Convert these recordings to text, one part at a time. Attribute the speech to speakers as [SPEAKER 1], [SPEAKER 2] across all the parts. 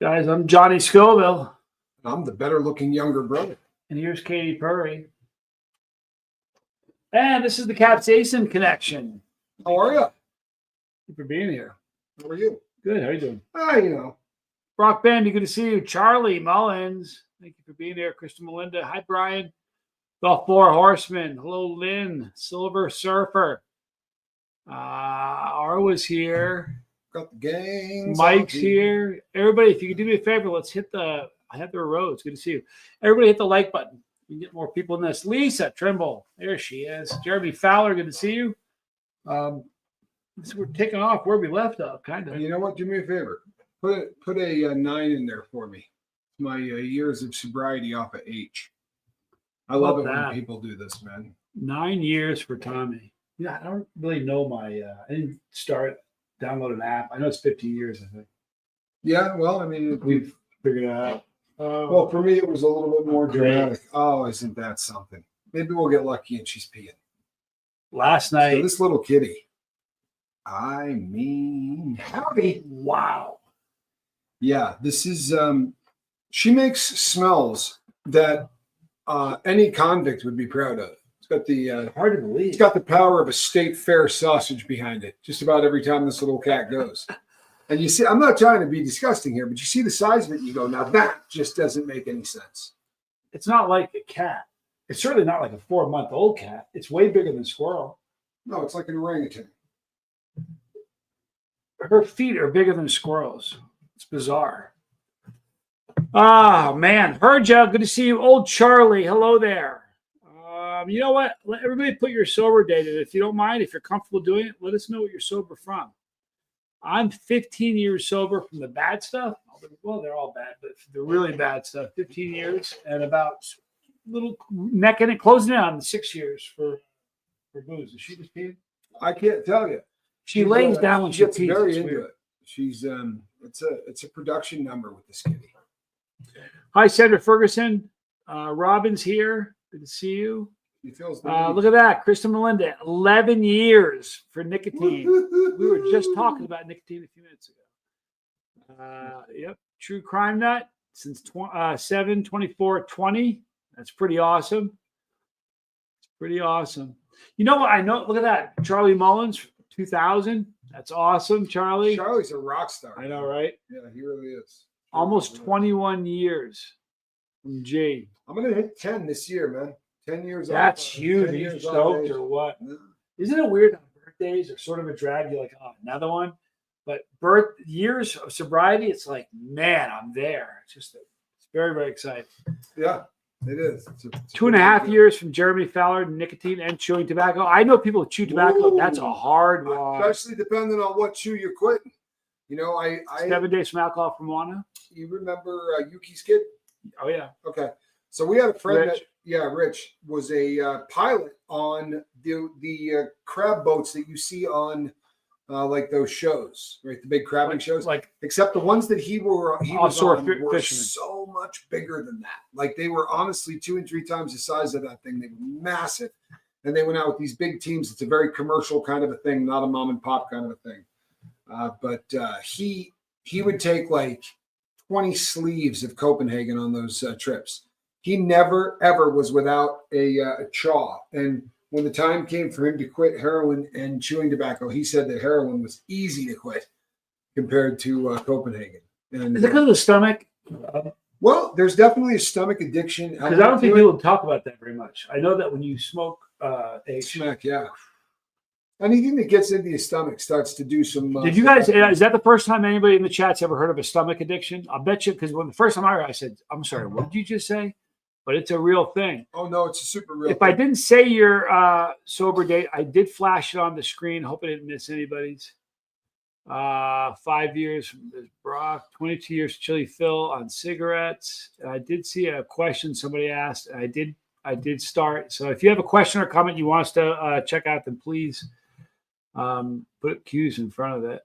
[SPEAKER 1] Guys, I'm Johnny Scoville.
[SPEAKER 2] I'm the better looking younger brother.
[SPEAKER 1] And here's Katie Purry. And this is the Capsaicin Connection.
[SPEAKER 2] How are you?
[SPEAKER 1] Thank you for being here.
[SPEAKER 2] How are you?
[SPEAKER 1] Good. How are you doing?
[SPEAKER 2] You know.
[SPEAKER 1] Brock Bandy, good to see you. Charlie Mullins, thank you for being here. Kristen Melinda. Hi, Brian. The Four Horsemen. Hello, Lynn. Silver Surfer. Arwa's here.
[SPEAKER 2] Got the gang.
[SPEAKER 1] Mike's here. Everybody, if you could do me a favor, let's hit the Heather Rhodes. Good to see you. Everybody hit the like button. We can get more people in this. Lisa Trimble. There she is. Jeremy Fowler, good to see you. So we're taking off where we left off, kind of.
[SPEAKER 2] You know what? Do me a favor. Put a 9 in there for me. My years of sobriety off of H. I love it when people do this, man.
[SPEAKER 1] 9 years for Tommy. Yeah, I don't really know I didn't download an app. I know it's 15 years, I think.
[SPEAKER 2] Yeah, well, I mean,
[SPEAKER 1] we've figured it out.
[SPEAKER 2] Well, for me, it was a little bit more dramatic. Oh, isn't that something? Maybe we'll get lucky and she's peeing.
[SPEAKER 1] Last night.
[SPEAKER 2] So this little kitty. I mean, howdy.
[SPEAKER 1] Wow.
[SPEAKER 2] Yeah, this is, she makes smells that any convict would be proud of. It's got the,
[SPEAKER 1] hard to believe.
[SPEAKER 2] It's got the power of a state fair sausage behind it, just about every time this little cat goes. And you see, I'm not trying to be disgusting here, but you see the size of it, and you go, now that just doesn't make any sense.
[SPEAKER 1] It's not like a cat. It's certainly not like a 4-month-old cat. It's way bigger than a squirrel.
[SPEAKER 2] No, it's like an orangutan.
[SPEAKER 1] Her feet are bigger than squirrels. It's bizarre. Ah, man. Herja, good to see you. Old Charlie, hello there. You know what? Let everybody put your sober date in. If you don't mind, if you're comfortable doing it, let us know what you're sober from. I'm 15 years sober from the bad stuff. Well, they're all bad, but the really bad stuff, 15 years, and about little necking it, closing in on 6 years for booze. Is she just peeing?
[SPEAKER 2] I can't tell you.
[SPEAKER 1] She lays down when she
[SPEAKER 2] gets
[SPEAKER 1] pees.
[SPEAKER 2] very into it. She's it's a production number with this kitty.
[SPEAKER 1] Hi, Sandra Ferguson. Robin's here. Good to see you.
[SPEAKER 2] He feels
[SPEAKER 1] look at that. Kristen Melinda, 11 years for nicotine. We were just talking about nicotine a few minutes ago. Yep. True Crime Nut since 7/24/20. That's pretty awesome. It's pretty awesome. You know what? I know. Look at that. Charlie Mullins, 2000. That's awesome, Charlie.
[SPEAKER 2] Charlie's a rock star.
[SPEAKER 1] I know, right?
[SPEAKER 2] Yeah, he really is.
[SPEAKER 1] Almost 21 years from G.
[SPEAKER 2] I'm going to hit 10 this year, man. 10 years.
[SPEAKER 1] That's huge. Are you stoked or what? Yeah. Isn't it weird how birthdays are sort of a drag? You're like, oh, another one. But years of sobriety, it's like, man, I'm there. It's very, very exciting.
[SPEAKER 2] Yeah, it is. It's
[SPEAKER 1] 2.5 years from Jeremy Fowler, nicotine and chewing tobacco. I know people who chew tobacco. Ooh, that's a hard one.
[SPEAKER 2] Especially depending on what chew you're quitting. You know, I
[SPEAKER 1] 7 days from alcohol from Wana.
[SPEAKER 2] You remember Yuki's kid?
[SPEAKER 1] Oh, yeah.
[SPEAKER 2] Okay. So we had a friend Rich was a pilot on the crab boats that you see on like those shows, right? The big crabbing shows. Except the ones that he was on were so much bigger than that. Like they were honestly 2 and 3 times the size of that thing. They were massive. And they went out with these big teams. It's a very commercial kind of a thing, not a mom and pop kind of a thing. But he would take like 20 sleeves of Copenhagen on those trips. He never, ever was without a chaw. And when the time came for him to quit heroin and chewing tobacco, he said that heroin was easy to quit compared to Copenhagen. And,
[SPEAKER 1] is it because of the stomach?
[SPEAKER 2] Well, there's definitely a stomach addiction.
[SPEAKER 1] Because I don't think people talk about that very much. I know that when you smoke
[SPEAKER 2] smack, yeah. Anything that gets into your stomach starts to do some.
[SPEAKER 1] Did you guys? Is that the first time anybody in the chat's ever heard of a stomach addiction? I'll bet you, because when the first time I heard, I said, "I'm sorry, what did you just say?" But it's a real thing.
[SPEAKER 2] Oh no, it's a super real.
[SPEAKER 1] If I didn't say your sober date, I did flash it on the screen. Hope I didn't miss anybody's. 5 years from Brock, 22 years Chili Phil on cigarettes. I did see a question somebody asked. I did start. So if you have a question or comment you want us to check out, then please. Put Q's in front of it.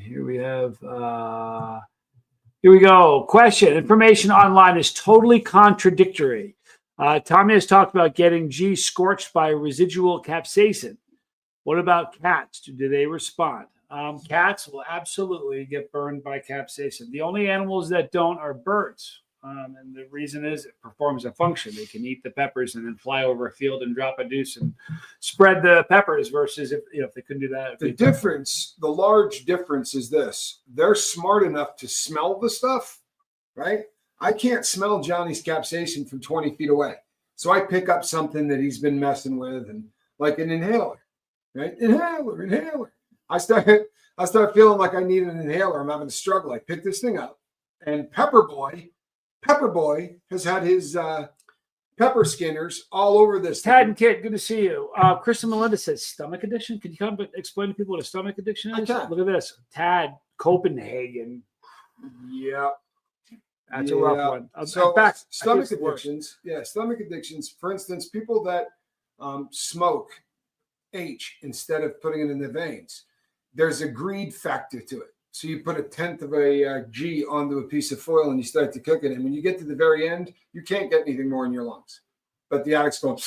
[SPEAKER 1] Here we have here we go. Question. Information online is totally contradictory. Tommy has talked about getting G scorched by residual capsaicin. What about cats? Do they respond? Cats will absolutely get burned by capsaicin. The only animals that don't are birds. And the reason is it performs a function. They can eat the peppers and then fly over a field and drop a deuce and spread the peppers versus if they couldn't do that.
[SPEAKER 2] The large difference is this. They're smart enough to smell the stuff, right? I can't smell Johnny's capsaicin from 20 feet away. So I pick up something that he's been messing with, and like an inhaler, right? Inhaler. I start feeling like I need an inhaler. I'm having a struggle. I pick this thing up, and Pepper Boy has had his pepper skinners all over this.
[SPEAKER 1] Tad and Kit, good to see you. Kristen Melinda says stomach addiction. Can you come and explain to people what a stomach addiction is? Look at this. Tad Copenhagen.
[SPEAKER 2] Yeah.
[SPEAKER 1] That's a rough one.
[SPEAKER 2] So stomach addictions. Yeah, stomach addictions. For instance, people that smoke H instead of putting it in the veins. There's a greed factor to it. So you put 1/10 of a G onto a piece of foil and you start to cook it. And when you get to the very end, you can't get anything more in your lungs. But the addict's going,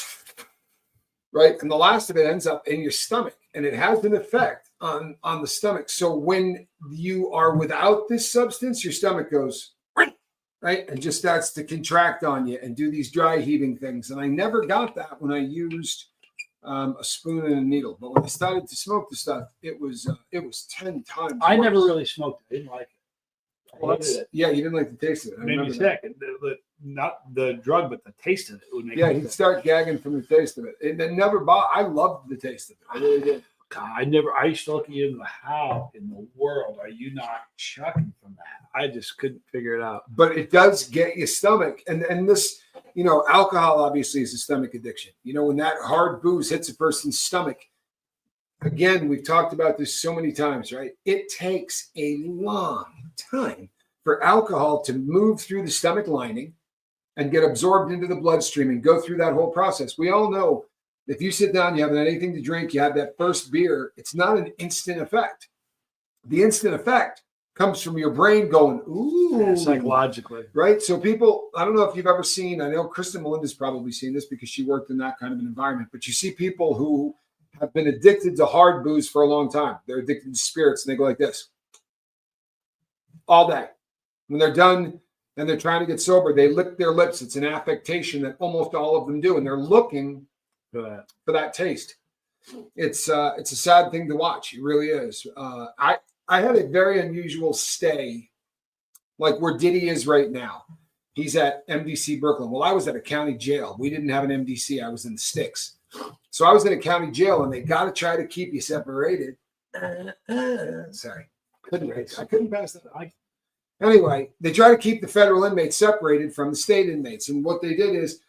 [SPEAKER 2] right? And the last of it ends up in your stomach. And it has an effect on the stomach. So when you are without this substance, your stomach goes, right? And just starts to contract on you and do these dry heaving things. And I never got that when I used a spoon and a needle. But when I started to smoke the stuff, it was 10 times
[SPEAKER 1] I
[SPEAKER 2] worse.
[SPEAKER 1] never really smoked it. I didn't like it.
[SPEAKER 2] Yeah, you didn't like the taste of it.
[SPEAKER 1] It made me sick. Not the drug, but the taste of it would make me
[SPEAKER 2] he'd start gagging from the taste of it. It never I loved the taste of it. I really did.
[SPEAKER 1] God, I used to look at you and go, how in the world are you not chucking from that? I just couldn't figure it out.
[SPEAKER 2] But it does get your stomach. And this, alcohol obviously is a stomach addiction. When that hard booze hits a person's stomach, again, we've talked about this so many times, right? It takes a long time for alcohol to move through the stomach lining and get absorbed into the bloodstream and go through that whole process. We all know if you sit down, you haven't had anything to drink, you have that first beer, it's not an instant effect. The instant effect comes from your brain going, ooh.
[SPEAKER 1] Psychologically.
[SPEAKER 2] Right? So people, I don't know if you've ever seen, I know Kristen Melinda's probably seen this because she worked in that kind of an environment, but you see people who have been addicted to hard booze for a long time. They're addicted to spirits and they go like this all day. When they're done and they're trying to get sober, they lick their lips. It's an affectation that almost all of them do. And they're looking for that taste. It's a sad thing to watch. It really is. I had a very unusual stay, like where Diddy is right now. He's at MDC Brooklyn. Well, I was at a county jail. We didn't have an MDC. I was in the sticks. So I was in a county jail, and they got to try to keep you separated. Sorry, I couldn't pass that. Anyway, they try to keep the federal inmates separated from the state inmates, and what they did is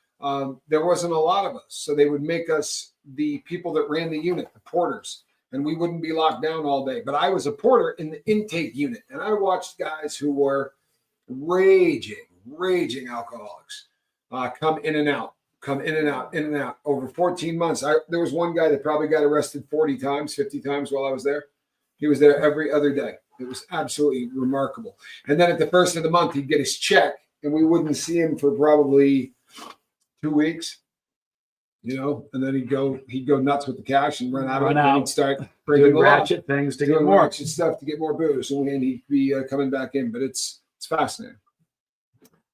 [SPEAKER 2] there wasn't a lot of us, so they would make us the people that ran the unit, the porters, and we wouldn't be locked down all day. But I was a porter in the intake unit, and I watched guys who were raging alcoholics come in and out over 14 months. There was one guy that probably got arrested 40 times, 50 times while I was there. He was there every other day. It was absolutely remarkable. And then at the first of the month, he'd get his check, and we wouldn't see him for probably 2 weeks, and then he'd go nuts with the cash and run out. And he'd start breaking
[SPEAKER 1] ratchet things to get more
[SPEAKER 2] ratchet stuff to get more booze, and he'd be coming back in. But it's fascinating.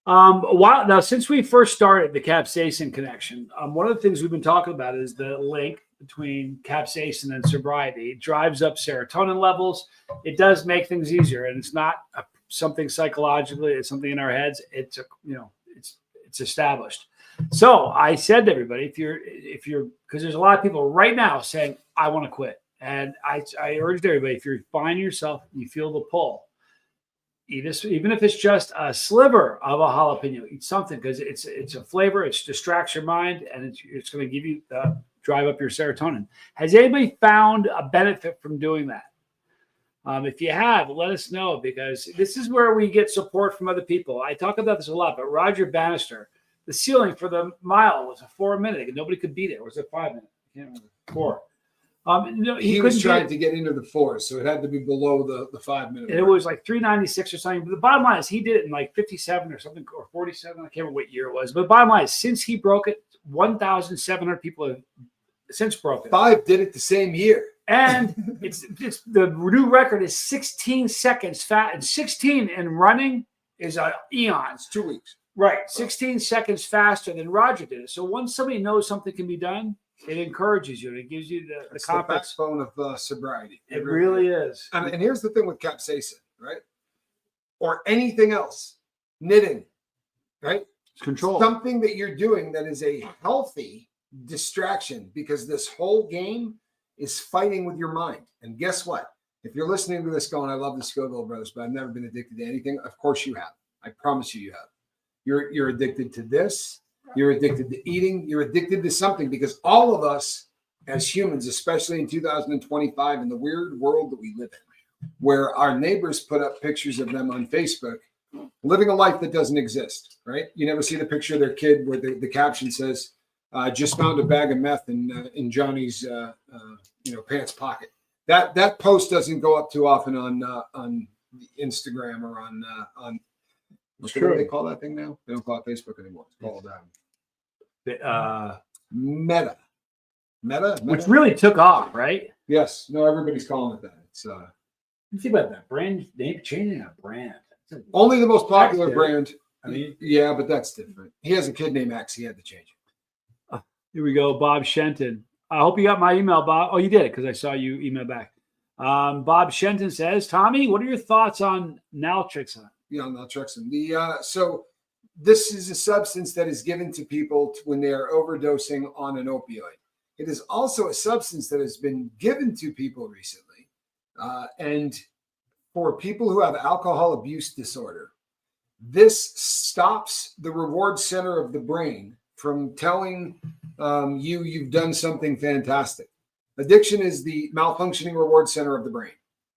[SPEAKER 1] Now, since we first started the Capsaicin Connection, one of the things we've been talking about is the link between capsaicin and sobriety. It drives up serotonin levels. It does make things easier, and it's not something psychologically. It's something in our heads. It's established. So I said to everybody, if you're, because there's a lot of people right now saying, I want to quit. And I urged everybody, if you find yourself, you feel the pull, eat this, even if it's just a sliver of a jalapeno, eat something, because it's a flavor, it distracts your mind, and it's going to give you, drive up your serotonin. Has anybody found a benefit from doing that? If you have, let us know, because this is where we get support from other people. I talk about this a lot, but Roger Bannister, the ceiling for the mile was a 4 minute, and nobody could beat it. Or was it 5 minutes? I can't remember. 4.
[SPEAKER 2] He was trying to get into the 4, so it had to be below the 5 minute.
[SPEAKER 1] It was like 396 or something. But the bottom line is he did it in like 57 or something, or 47. I can't remember what year it was. But the bottom line is, since he broke it, 1,700 people since broken.
[SPEAKER 2] 5 did it the same year.
[SPEAKER 1] And it's the new record is 16 seconds fast. And 16 in running is eons.
[SPEAKER 2] 2 weeks.
[SPEAKER 1] Right. 16 seconds faster than Roger did it. So once somebody knows something can be done, it encourages you. It gives you the confidence.
[SPEAKER 2] The backbone of sobriety.
[SPEAKER 1] It really is.
[SPEAKER 2] And here's the thing with capsaicin, right? Or anything else, knitting, right?
[SPEAKER 1] It's control.
[SPEAKER 2] Something that you're doing that is a healthy distraction, because this whole game is fighting with your mind. And guess what? If you're listening to this going, I love the Scoville brothers, but I've never been addicted to anything. Of course you have. I promise you have. You're addicted to this. You're addicted to eating. You're addicted to something, because all of us as humans, especially in 2025, in the weird world that we live in, where our neighbors put up pictures of them on Facebook, living a life that doesn't exist, right? You never see the picture of their kid where the caption says, just found a bag of meth in Johnny's pants pocket. That post doesn't go up too often on Instagram or on what do they call that thing now? They don't call it Facebook anymore. It's called Meta,
[SPEAKER 1] which really took off, right?
[SPEAKER 2] Yes. No, everybody's calling it that. It's
[SPEAKER 1] think about that brand name, changing a brand.
[SPEAKER 2] Only the most popular brand.
[SPEAKER 1] I mean,
[SPEAKER 2] yeah, but that's different. He has a kid named X. He had to change it.
[SPEAKER 1] Here we go, Bob Shenton. I hope you got my email, Bob. Oh, you did it because I saw you email back. Bob Shenton says, Tommy, what are your thoughts on naltrexone?
[SPEAKER 2] Yeah, naltrexone. So this is a substance that is given to people when they are overdosing on an opioid. It is also a substance that has been given to people recently. And for people who have alcohol abuse disorder, this stops the reward center of the brain from telling you've done something fantastic. Addiction is the malfunctioning reward center of the brain.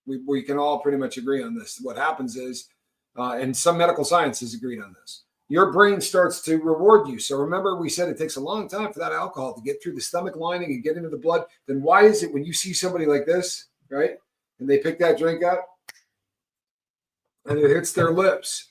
[SPEAKER 2] We can all pretty much agree on this. What happens is, and some medical science has agreed on this, your brain starts to reward you. So remember, we said it takes a long time for that alcohol to get through the stomach lining and get into the blood. Then why is it when you see somebody like this, right, and they pick that drink up and it hits their lips,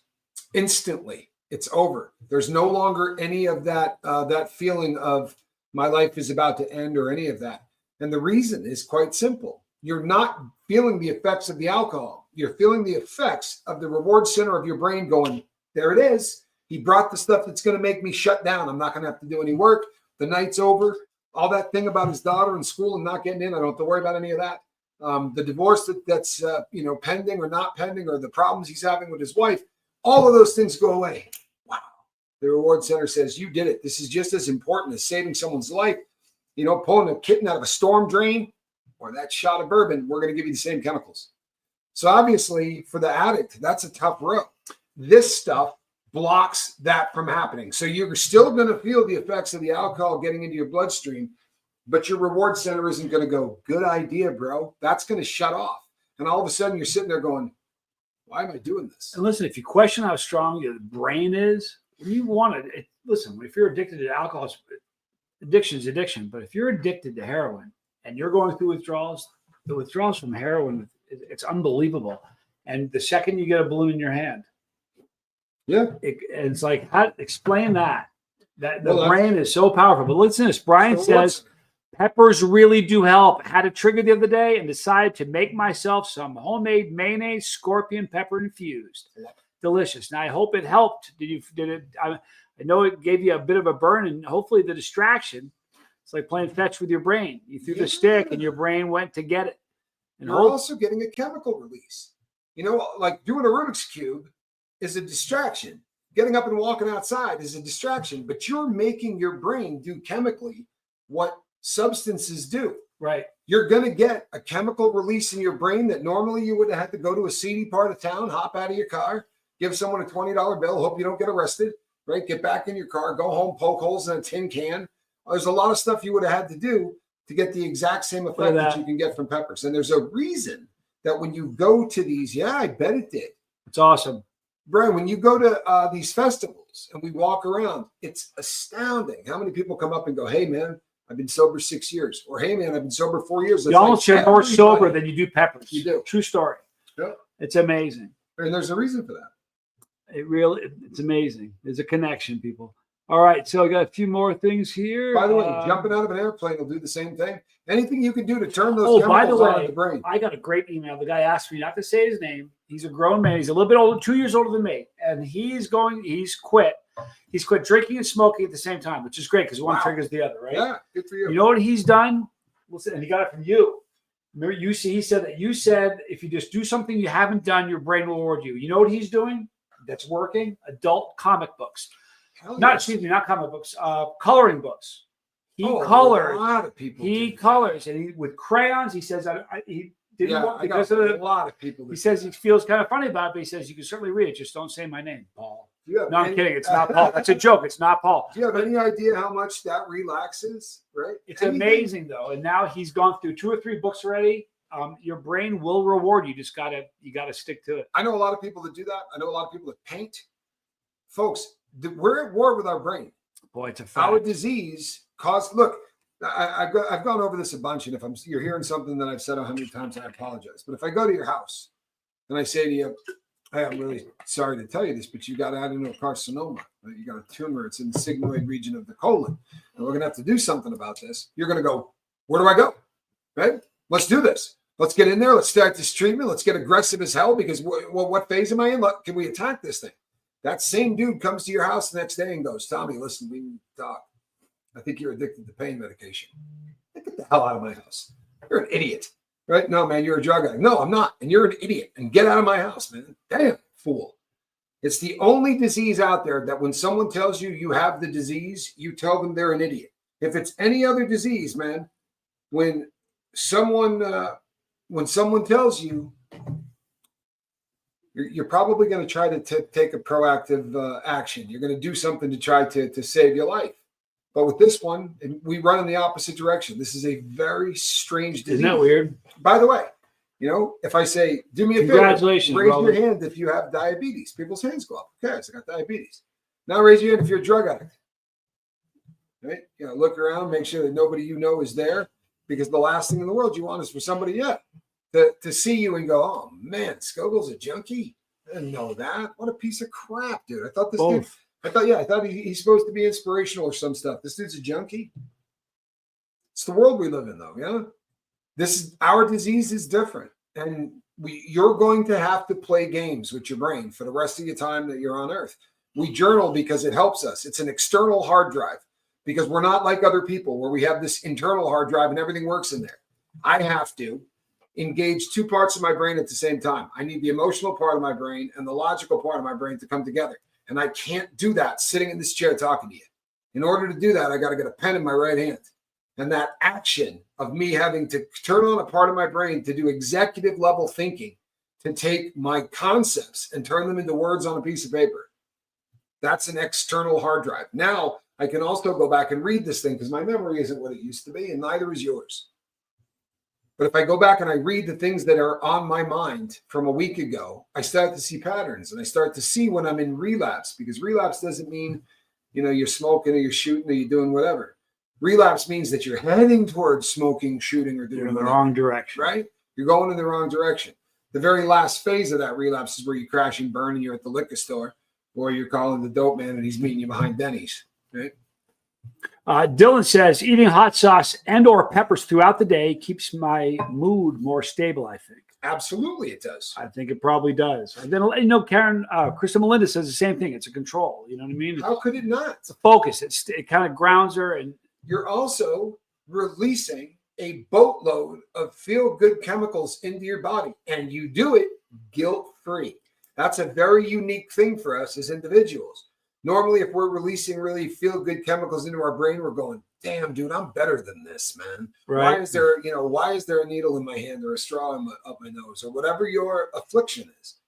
[SPEAKER 2] instantly it's over. There's no longer any of that that feeling of my life is about to end or any of that. And the reason is quite simple. You're not feeling the effects of the alcohol. You're feeling the effects of the reward center of your brain going, there it is. He brought the stuff that's going to make me shut down. I'm not going to have to do any work. The night's over. All that thing about his daughter in school and not getting in, I don't have to worry about any of that. The divorce that's pending or not pending, or the problems he's having with his wife, all of those things go away. Wow. The reward center says, you did it. This is just as important as saving someone's life. Pulling a kitten out of a storm drain or that shot of bourbon, we're going to give you the same chemicals. So obviously for the addict, that's a tough road. This stuff blocks that from happening. So you're still going to feel the effects of the alcohol getting into your bloodstream, but your reward center isn't going to go, good idea, bro. That's going to shut off. And all of a sudden you're sitting there going, why am I doing this?
[SPEAKER 1] And listen, if you question how strong your brain is, you want it. Listen, if you're addicted to alcohol, addiction is addiction. But if you're addicted to heroin and you're going through withdrawals, the withdrawals from heroin, it's unbelievable. And the second you get a balloon in your hand, it's like, explain that. That the brain is so powerful. But listen to this. Brian says, peppers really do help. Had a trigger the other day and decided to make myself some homemade mayonnaise, scorpion pepper infused. Delicious. Now I hope it helped. Did it? I know it gave you a bit of a burn, and hopefully the distraction. It's like playing fetch with your brain. You threw the stick, and your brain went to get it. And
[SPEAKER 2] you're also getting a chemical release. Like doing a Rubik's Cube is a distraction. Getting up and walking outside is a distraction, but you're making your brain do chemically what substances do.
[SPEAKER 1] Right.
[SPEAKER 2] You're going to get a chemical release in your brain that normally you would have had to go to a seedy part of town, hop out of your car, give someone a $20 bill, hope you don't get arrested, right? Get back in your car, go home, poke holes in a tin can. There's a lot of stuff you would have had to do to get the exact same effect that you can get from peppers. And there's a reason that when you go to these, I bet it did.
[SPEAKER 1] It's awesome.
[SPEAKER 2] Brian, when you go to these festivals and we walk around, it's astounding how many people come up and go, hey, man, I've been sober 6 years. Or, hey, man, I've been sober 4 years.
[SPEAKER 1] You almost are more sober than you do peppers.
[SPEAKER 2] You do.
[SPEAKER 1] True story.
[SPEAKER 2] Yeah.
[SPEAKER 1] It's amazing.
[SPEAKER 2] And there's a reason for that.
[SPEAKER 1] It's amazing. There's a connection, people. All right, so I got a few more things here.
[SPEAKER 2] By the way, jumping out of an airplane will do the same thing. Anything you can do to turn those chemicals
[SPEAKER 1] by the way,
[SPEAKER 2] on in the brain.
[SPEAKER 1] I got a great email. The guy asked me not to say his name. He's a grown man. He's a little bit older, 2 years older than me, and he's quit. He's quit drinking and smoking at the same time, which is great because one triggers the other, right?
[SPEAKER 2] Yeah, good for you.
[SPEAKER 1] You know what he's done? Listen, and he got it from you. Remember, he said that you said if you just do something you haven't done, your brain will reward you. You know what he's doing? That's working. Adult comic books. Not comic books. Coloring books. He colors.
[SPEAKER 2] A lot of people.
[SPEAKER 1] He colors, and with crayons. He says he didn't want because of a
[SPEAKER 2] lot of people.
[SPEAKER 1] He says he feels kind of funny about it, but he says you can certainly read it. Just don't say my name, Paul. No, I'm kidding. It's not Paul. That's a joke. It's not Paul.
[SPEAKER 2] Do you have any idea how much that relaxes? Right.
[SPEAKER 1] It's amazing though, and now he's gone through 2 or 3 books already. Your brain will reward you. Just gotta stick to it.
[SPEAKER 2] I know a lot of people that do that. I know a lot of people that paint. Folks, we're at war with our brain.
[SPEAKER 1] Boy, it's a fact.
[SPEAKER 2] Our disease caused. Look, I've gone over this a bunch, and if you're hearing something that I've said 100 times, I apologize. But if I go to your house and I say to you, "Hey, I'm really sorry to tell you this, but you got adenocarcinoma. Right? You got a tumor. It's in the sigmoid region of the colon, and we're going to have to do something about this." You're going to go, "Where do I go? Right? Let's do this. Let's get in there. Let's start this treatment. Let's get aggressive as hell because what phase am I in? Can we attack this thing?" That same dude comes to your house the next day and goes, "Tommy, listen, we need to talk. I think you're addicted to pain medication. Get the hell out of my house. You're an idiot." Right? "No, man, you're a drug addict." "No, I'm not. And you're an idiot. And get out of my house, man." Damn, fool. It's the only disease out there that when someone tells you you have the disease, you tell them they're an idiot. If it's any other disease, man, when someone tells you, you're probably going to try to take a proactive action. You're going to do something to try to save your life. But with this one, we run in the opposite direction. This is a very strange disease.
[SPEAKER 1] Isn't that weird?
[SPEAKER 2] By the way, if I say, "Do me a favor, raise your hand if you have diabetes," people's hands go up. Okay, so I got diabetes. Now raise your hand if you're a drug addict. Right? Look around, make sure that nobody you know is there, because the last thing in the world you want is for somebody to see you and go, "Oh man, Scogle's a junkie. I didn't know that. What a piece of crap, dude. I thought this dude, I thought he's supposed to be inspirational or some stuff. This dude's a junkie." It's the world we live in, though. Yeah. Our disease is different. And you're going to have to play games with your brain for the rest of your time that you're on Earth. We journal because it helps us. It's an external hard drive because we're not like other people where we have this internal hard drive and everything works in there. I have to engage 2 parts of my brain at the same time. I need the emotional part of my brain and the logical part of my brain to come together. And I can't do that sitting in this chair talking to you. In order to do that, I got to get a pen in my right hand. And that action of me having to turn on a part of my brain to do executive level thinking, to take my concepts and turn them into words on a piece of paper, that's an external hard drive. Now I can also go back and read this thing because my memory isn't what it used to be, and neither is yours. But if I go back and I read the things that are on my mind from a week ago, I start to see patterns, and I start to see when I'm in relapse, because relapse doesn't mean, you're smoking or you're shooting or you're doing whatever. Relapse means that you're heading towards smoking, shooting, or doing
[SPEAKER 1] the wrong direction.
[SPEAKER 2] Right? You're going in the wrong direction. The very last phase of that relapse is where you crash and burn and you're at the liquor store, or you're calling the dope man and he's meeting you behind Denny's. Right?
[SPEAKER 1] Dylan says, "Eating hot sauce and or peppers throughout the day keeps my mood more stable, I think."
[SPEAKER 2] Absolutely, it does.
[SPEAKER 1] I think it probably does. And then, Karen, Krista Melinda says the same thing. It's a control. You know what I mean?
[SPEAKER 2] How could it not?
[SPEAKER 1] It's a focus. It kind of grounds her. And
[SPEAKER 2] you're also releasing a boatload of feel-good chemicals into your body, and you do it guilt-free. That's a very unique thing for us as individuals. Normally, if we're releasing really feel-good chemicals into our brain, we're going, "Damn, dude, I'm better than this, man." Right. Why is there a needle in my hand or a straw up my nose, or whatever your affliction is?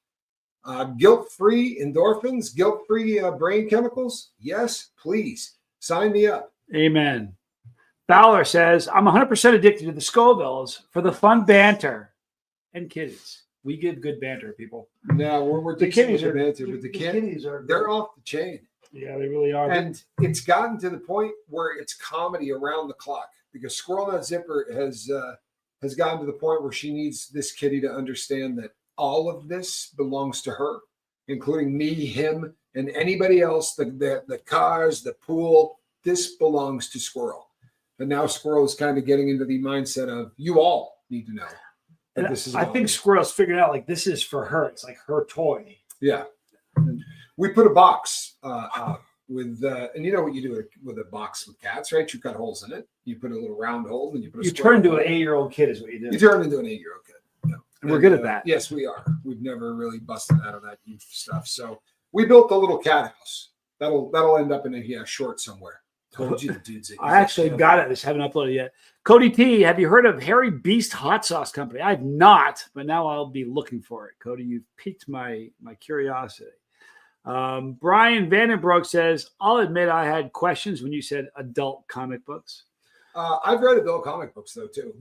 [SPEAKER 2] Guilt-free endorphins, guilt-free brain chemicals. Yes, please sign me up.
[SPEAKER 1] Amen. Fowler says, "I'm 100% addicted to the Scovilles for the fun banter and kitties." We give good banter, people.
[SPEAKER 2] No, we're
[SPEAKER 1] the kitties are
[SPEAKER 2] banter, but the kitties they're off the chain.
[SPEAKER 1] Yeah, they really are.
[SPEAKER 2] And it's gotten to the point where it's comedy around the clock, because Squirrel Nut Zipper has gotten to the point where she needs this kitty to understand that all of this belongs to her. including me, him, and anybody else, the cars, the pool. This belongs to Squirrel. And now Squirrel is kind of getting into the mindset of you all need to know that this is.
[SPEAKER 1] I think Squirrel's figuring out like this is for her. It's like her toy.
[SPEAKER 2] Yeah. We put a box with, and you know what you do with a box with cats, right? You cut holes in it. You put a little round hole, and you put. You
[SPEAKER 1] turn into an 8-year-old kid, is what you do.
[SPEAKER 2] You turn into an 8-year-old kid. Yeah.
[SPEAKER 1] And we're good at that.
[SPEAKER 2] Yes, we are. We've never really busted out of that youth stuff. So we built a little cat house. That'll end up in a short somewhere. Told you the dude's.
[SPEAKER 1] I actually got it. I just haven't uploaded yet. Cody T, have you heard of Harry Beast Hot Sauce Company? I've not, but now I'll be looking for it. Cody, you've piqued my curiosity. Brian Vandenbroek says, I'll admit I had questions when you said adult comic books.
[SPEAKER 2] I've read adult comic books though too.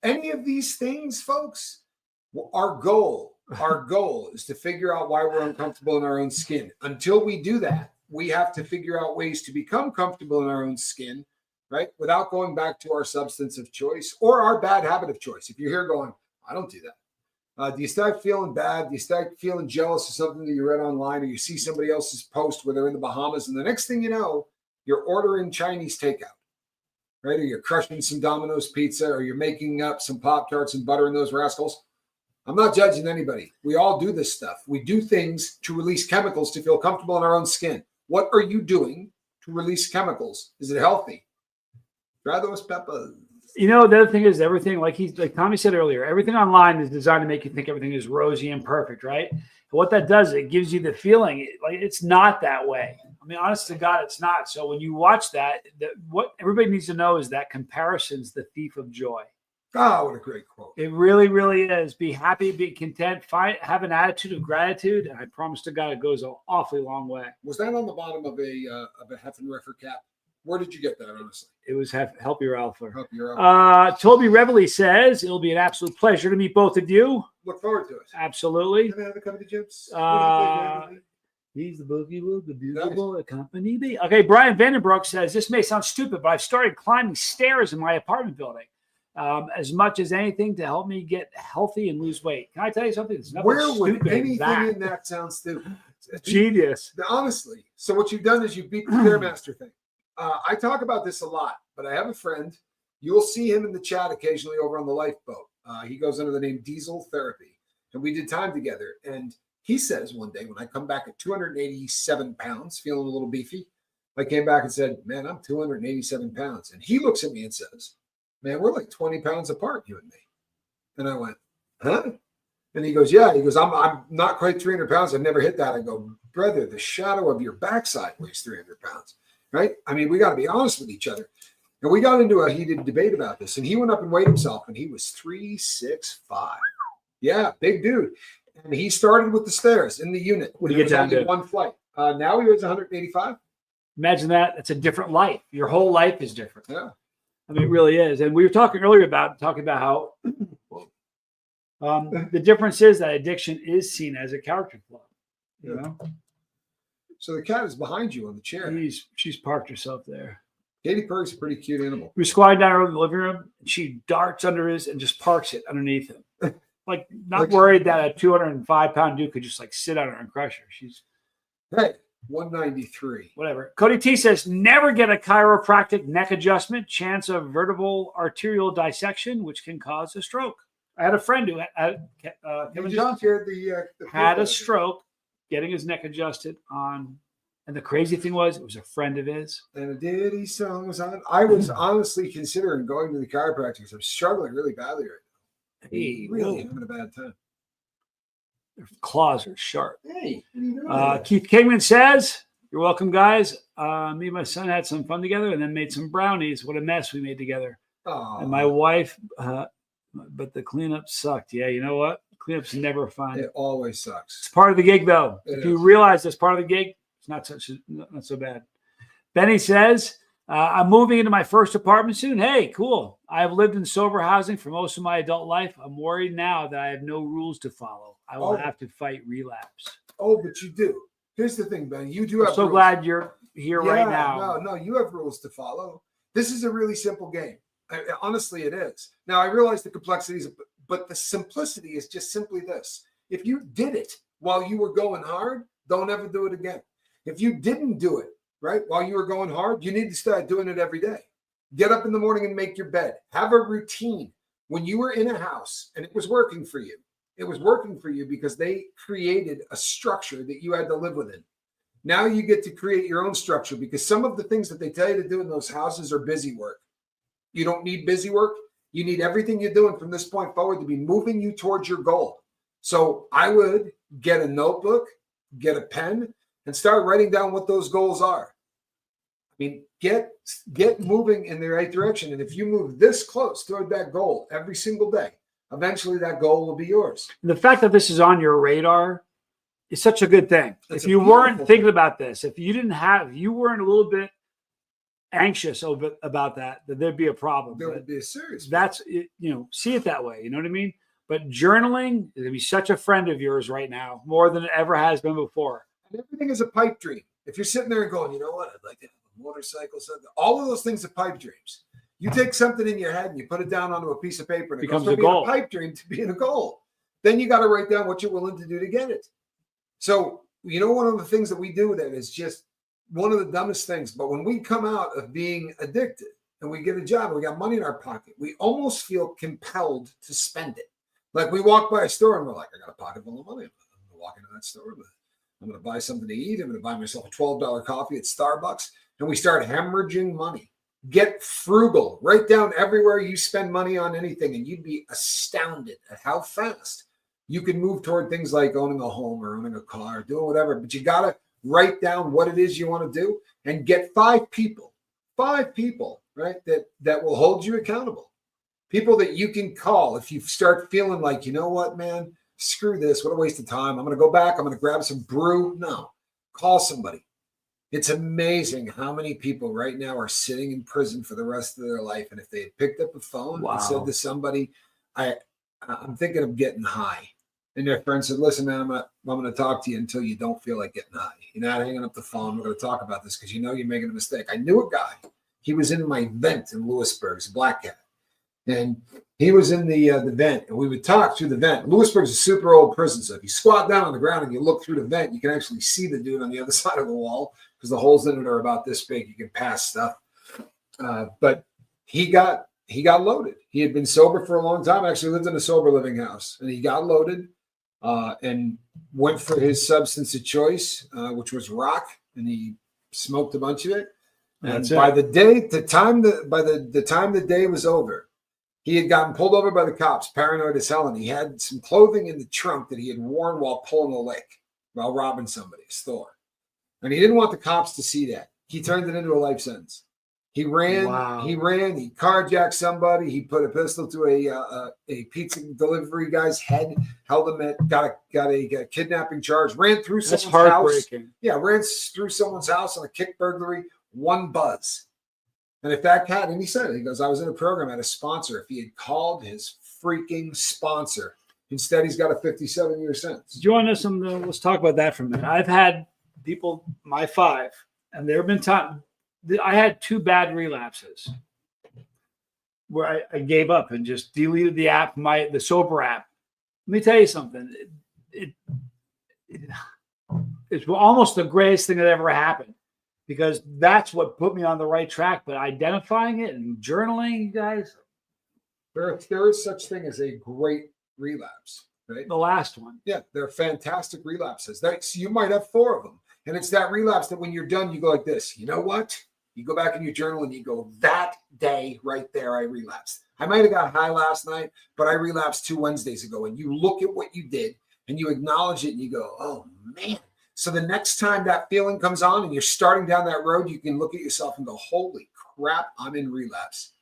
[SPEAKER 2] Any of these things, folks, our goal is to figure out why we're uncomfortable in our own skin. Until we do that, we have to figure out ways to become comfortable in our own skin, right? Without going back to our substance of choice or our bad habit of choice. If you're here going, I don't do that. Do you start feeling bad? Do you start feeling jealous of something that you read online, or you see somebody else's post where they're in the Bahamas, and the next thing you know, you're ordering Chinese takeout, right? Or you're crushing some Domino's pizza, or you're making up some Pop-Tarts and buttering those rascals. I'm not judging anybody. We all do this stuff. We do things to release chemicals to feel comfortable in our own skin. What are you doing to release chemicals? Is it healthy? Try those peppers.
[SPEAKER 1] You know, the other thing is everything, like Tommy said earlier, everything online is designed to make you think everything is rosy and perfect, right? And what that does, it gives you the feeling like it's not that way. I mean, honest to God, it's not. So when you watch that, what everybody needs to know is that comparison's the thief of joy.
[SPEAKER 2] Oh, what a great quote.
[SPEAKER 1] It really, really is. Be happy, be content, have an attitude of gratitude. And I promise to God, it goes an awfully long way.
[SPEAKER 2] Was that on the bottom of a Heffenreffer cap? Where did you get that, honestly?
[SPEAKER 1] It was Help Your Alpha.
[SPEAKER 2] Help Your Alpha.
[SPEAKER 1] Toby Reveley says, it'll be an absolute pleasure to meet both of you.
[SPEAKER 2] Look forward to it.
[SPEAKER 1] Absolutely.
[SPEAKER 2] Can I have a cup of chips?
[SPEAKER 1] He's the boogie woo, the beautiful accompany me. Okay, Brian Vandenbroek says, this may sound stupid, but I've started climbing stairs in my apartment building. As much as anything to help me get healthy and lose weight. Can I tell you something? There's nothing
[SPEAKER 2] Where would
[SPEAKER 1] stupid
[SPEAKER 2] anything in that sound stupid?
[SPEAKER 1] Genius.
[SPEAKER 2] Honestly. So what you've done is you beat the Stairmaster thing. I talk about this a lot, but I have a friend. You'll see him in the chat occasionally over on the lifeboat. He goes under the name Diesel Therapy. And we did time together. And he says one day when I come back at 287 pounds, feeling a little beefy, I came back and said, man, I'm 287 pounds. And he looks at me and says, man, we're like 20 pounds apart, you and me. And I went, huh? And he goes, yeah. He goes, I'm not quite 300 pounds. I've never hit that. I go, brother, the shadow of your backside weighs 300 pounds, right? I mean, we got to be honest with each other. And we got into a heated debate about this. And he went up and weighed himself, and he was 365. Yeah, big dude. And he started with the stairs in the unit.
[SPEAKER 1] What do you get down to?
[SPEAKER 2] One flight. Now he weighs 185.
[SPEAKER 1] Imagine that. It's a different life. Your whole life is different.
[SPEAKER 2] Yeah.
[SPEAKER 1] I mean, it really is. And we were talking earlier about how the difference is that addiction is seen as a character flaw. You know?
[SPEAKER 2] So the cat is behind you on the chair.
[SPEAKER 1] She's parked herself there.
[SPEAKER 2] Katie Purr's a pretty cute animal.
[SPEAKER 1] We squatted down in the living room, and she darts under his and just parks it underneath him. Like, not worried that a 205-pound dude could just like sit on her and crush her. She's
[SPEAKER 2] 193.
[SPEAKER 1] Whatever. Cody T says, never get a chiropractic neck adjustment. Chance of vertebral arterial dissection, which can cause a stroke. I had a friend who Kevin Johnson had a stroke getting his neck adjusted on. And the crazy thing was, it was a friend of his.
[SPEAKER 2] And a Diddy song was on. I was honestly considering going to the chiropractor. I'm struggling really badly right now.
[SPEAKER 1] Hey,
[SPEAKER 2] really having a bad time.
[SPEAKER 1] Their claws are sharp.
[SPEAKER 2] Hey, what are you doing?
[SPEAKER 1] Keith Kingman says, you're welcome, guys. Me and my son had some fun together and then made some brownies. What a mess we made together.
[SPEAKER 2] Aww.
[SPEAKER 1] And my wife, but the cleanup sucked. Yeah, you know what? Cleanup's never fun.
[SPEAKER 2] It always sucks.
[SPEAKER 1] It's part of the gig, though. If you realize that's part of the gig, it's not so bad. Benny says, I'm moving into my first apartment soon. Hey, cool. I have lived in sober housing for most of my adult life. I'm worried now that I have no rules to follow. I will have to fight relapse.
[SPEAKER 2] Oh, but you do. Here's the thing, Ben. You do have
[SPEAKER 1] so
[SPEAKER 2] rules.
[SPEAKER 1] glad you're here right now.
[SPEAKER 2] No, you have rules to follow. This is a really simple game. Honestly, it is. Now, I realize the complexities, but the simplicity is just simply this. If you did it, while you were going hard, don't ever do it again. If you didn't do it, right, while you were going hard, you need to start doing it every day. Get up in the morning and make your bed. Have a routine. When you were in a house and it was working for you, it was working for you because they created a structure that you had to live within. Now you get to create your own structure because some of the things that they tell you to do in those houses are busy work. You don't need busy work. You need everything you're doing from this point forward to be moving you towards your goal. So I would get a notebook, get a pen, and start writing down what those goals are. I mean, get moving in the right direction. And if you move this close toward that goal every single day, eventually that goal will be yours.
[SPEAKER 1] The fact that this is on your radar is such a good thing.
[SPEAKER 2] It's
[SPEAKER 1] if you weren't thinking about this, if you weren't a little bit anxious about that there'd be a problem.
[SPEAKER 2] There would be a serious
[SPEAKER 1] problem. That's, see it that way. You know what I mean? But journaling is going to be such a friend of yours right now, more than it ever has been before.
[SPEAKER 2] And everything is a pipe dream. If you're sitting there and going, you know what, I'd like to have a motorcycle, something. All of those things are pipe dreams. You take something in your head and you put it down onto a piece of paper and it
[SPEAKER 1] becomes
[SPEAKER 2] goes from
[SPEAKER 1] a goal.
[SPEAKER 2] Being a pipe dream to being a goal. Then you got to write down what you're willing to do to get it. So, one of the things that we do then is just one of the dumbest things. But when we come out of being addicted and we get a job, and we got money in our pocket, we almost feel compelled to spend it. Like we walk by a store and we're like, I got a pocket full of money. I'm going to walk into that store. I'm going to buy something to eat. I'm going to buy myself a $12 coffee at Starbucks. And we start hemorrhaging money. Get frugal. Write down everywhere you spend money on anything. And you'd be astounded at how fast you can move toward things like owning a home or owning a car, doing whatever. But you got to write down what it is you want to do and get 5 people, right, that will hold you accountable. People that you can call if you start feeling like, you know what, man, screw this. What a waste of time. I'm going to go back. I'm going to grab some brew. No, call somebody. It's amazing how many people right now are sitting in prison for the rest of their life. And if they had picked up a phone and said to somebody, I'm thinking of getting high. And their friend said, listen, man, I'm going to talk to you until you don't feel like getting high. You're not hanging up the phone. We're going to talk about this because you're making a mistake. I knew a guy. He was in my vent in Lewisburg. He's a black cat. And he was in the vent, and we would talk through the vent. Lewisburg's a super old prison, so if you squat down on the ground and you look through the vent, you can actually see the dude on the other side of the wall because the holes in it are about this big. You can pass stuff. But he got loaded. He had been sober for a long time. Actually lived in a sober living house, and he got loaded and went for his substance of choice, which was rock, and he smoked a bunch of it. And by the time the day was over, he had gotten pulled over by the cops, paranoid as hell, and he had some clothing in the trunk that he had worn while pulling a lick, while robbing somebody's store. And he didn't want the cops to see that. He turned it into a life sentence. He ran, he carjacked somebody, he put a pistol to a pizza delivery guy's head, held him got a kidnapping charge, ran through someone's house. Yeah, ran through someone's house on a kick burglary, 1 buzz. And if that cat, and he said it, he goes, I was in a program at a sponsor. If he had called his freaking sponsor, instead he's got a 57-year sentence.
[SPEAKER 1] Do you want to know something? Let's talk about that for a minute. I've had people, my 5, and there have been times I had 2 bad relapses where I gave up and just deleted the app, the sober app. Let me tell you something. It's almost the greatest thing that ever happened. Because that's what put me on the right track. But identifying it and journaling, guys.
[SPEAKER 2] There is such thing as a great relapse, right?
[SPEAKER 1] The last one.
[SPEAKER 2] Yeah, they're fantastic relapses. So you might have 4 of them. And it's that relapse that when you're done, you go like this. You know what? You go back in your journal and you go, that day right there, I relapsed. I might have got high last night, but I relapsed 2 Wednesdays ago. And you look at what you did and you acknowledge it and you go, oh, man. So the next time that feeling comes on and you're starting down that road, you can look at yourself and go, holy crap, I'm in relapse.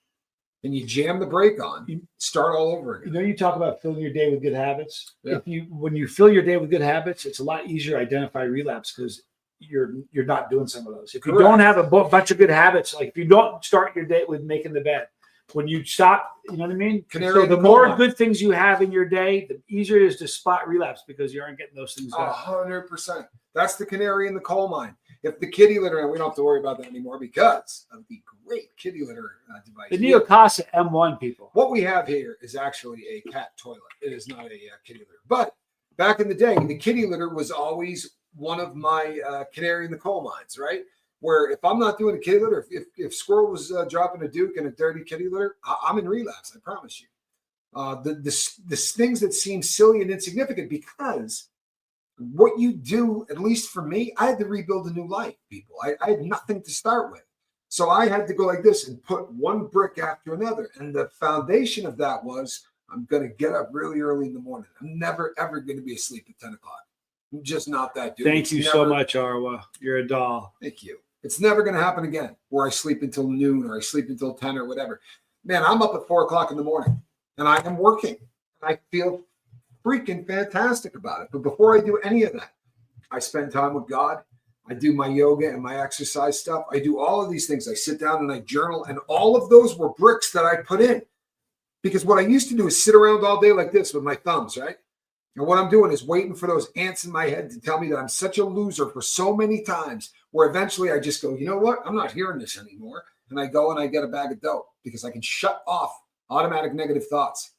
[SPEAKER 2] And you jam the brake on, start all over again.
[SPEAKER 1] You talk about filling your day with good habits.
[SPEAKER 2] Yeah.
[SPEAKER 1] When you fill your day with good habits, it's a lot easier to identify relapse because you're not doing some of those. If you don't have a bunch of good habits, like if you don't start your day with making the bed, when you stop, you know what I mean? So the more good things you have in your day, the easier it is to spot relapse because you aren't getting those things done.
[SPEAKER 2] 100%. That's the canary in the coal mine. If the kitty litter, and we don't have to worry about that anymore because of the great kitty litter device.
[SPEAKER 1] The Neocasa M1, people.
[SPEAKER 2] What we have here is actually a cat toilet. It is not a kitty litter. But back in the day, the kitty litter was always one of my canary in the coal mines, right? Where if I'm not doing a kitty litter, if Squirrel was dropping a Duke in a dirty kitty litter, I'm in relapse. I promise you. The things that seem silly and insignificant, because what you do, at least for me, I had to rebuild a new life, people. I had nothing to start with. So I had to go like this and put one brick after another. And the foundation of that was, I'm going to get up really early in the morning. I'm never, ever going to be asleep at 10 o'clock. I'm just not that dude.
[SPEAKER 1] Thank you so much, Arwa. You're a doll.
[SPEAKER 2] Thank you. It's never going to happen again where I sleep until noon or I sleep until 10 or whatever. Man, I'm up at 4 o'clock in the morning and I am working. I feel freaking fantastic about it. But before I do any of that, I spend time with God. I do my yoga and my exercise stuff. I do all of these things. I sit down and I journal, and all of those were bricks that I put in. Because what I used to do is sit around all day like this with my thumbs, right? And what I'm doing is waiting for those ants in my head to tell me that I'm such a loser for so many times, where eventually I just go, you know what? I'm not hearing this anymore. And I go and I get a bag of dope, because I can shut off automatic negative thoughts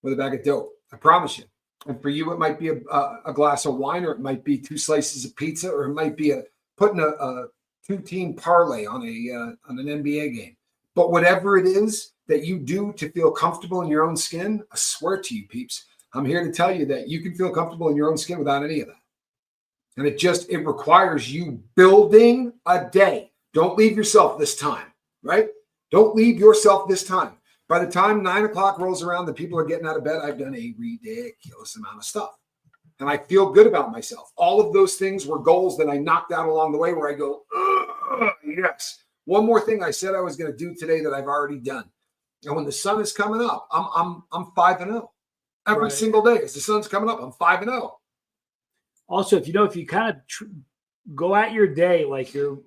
[SPEAKER 2] with a bag of dope. I promise you. And for you, it might be a glass of wine, or it might be 2 slices of pizza, or it might be putting a 2-team parlay on an NBA game. But whatever it is that you do to feel comfortable in your own skin, I swear to you, peeps, I'm here to tell you that you can feel comfortable in your own skin without any of that. And it requires you building a day. Don't leave yourself this time, right? Don't leave yourself this time. By the time 9 o'clock rolls around, the people are getting out of bed, I've done a ridiculous amount of stuff. And I feel good about myself. All of those things were goals that I knocked out along the way, where I go, yes. One more thing I said I was going to do today that I've already done. And when the sun is coming up, I'm 5-0 every single day. As the sun's coming up, I'm 5-0.
[SPEAKER 1] Also, if you kind of go at your day like you're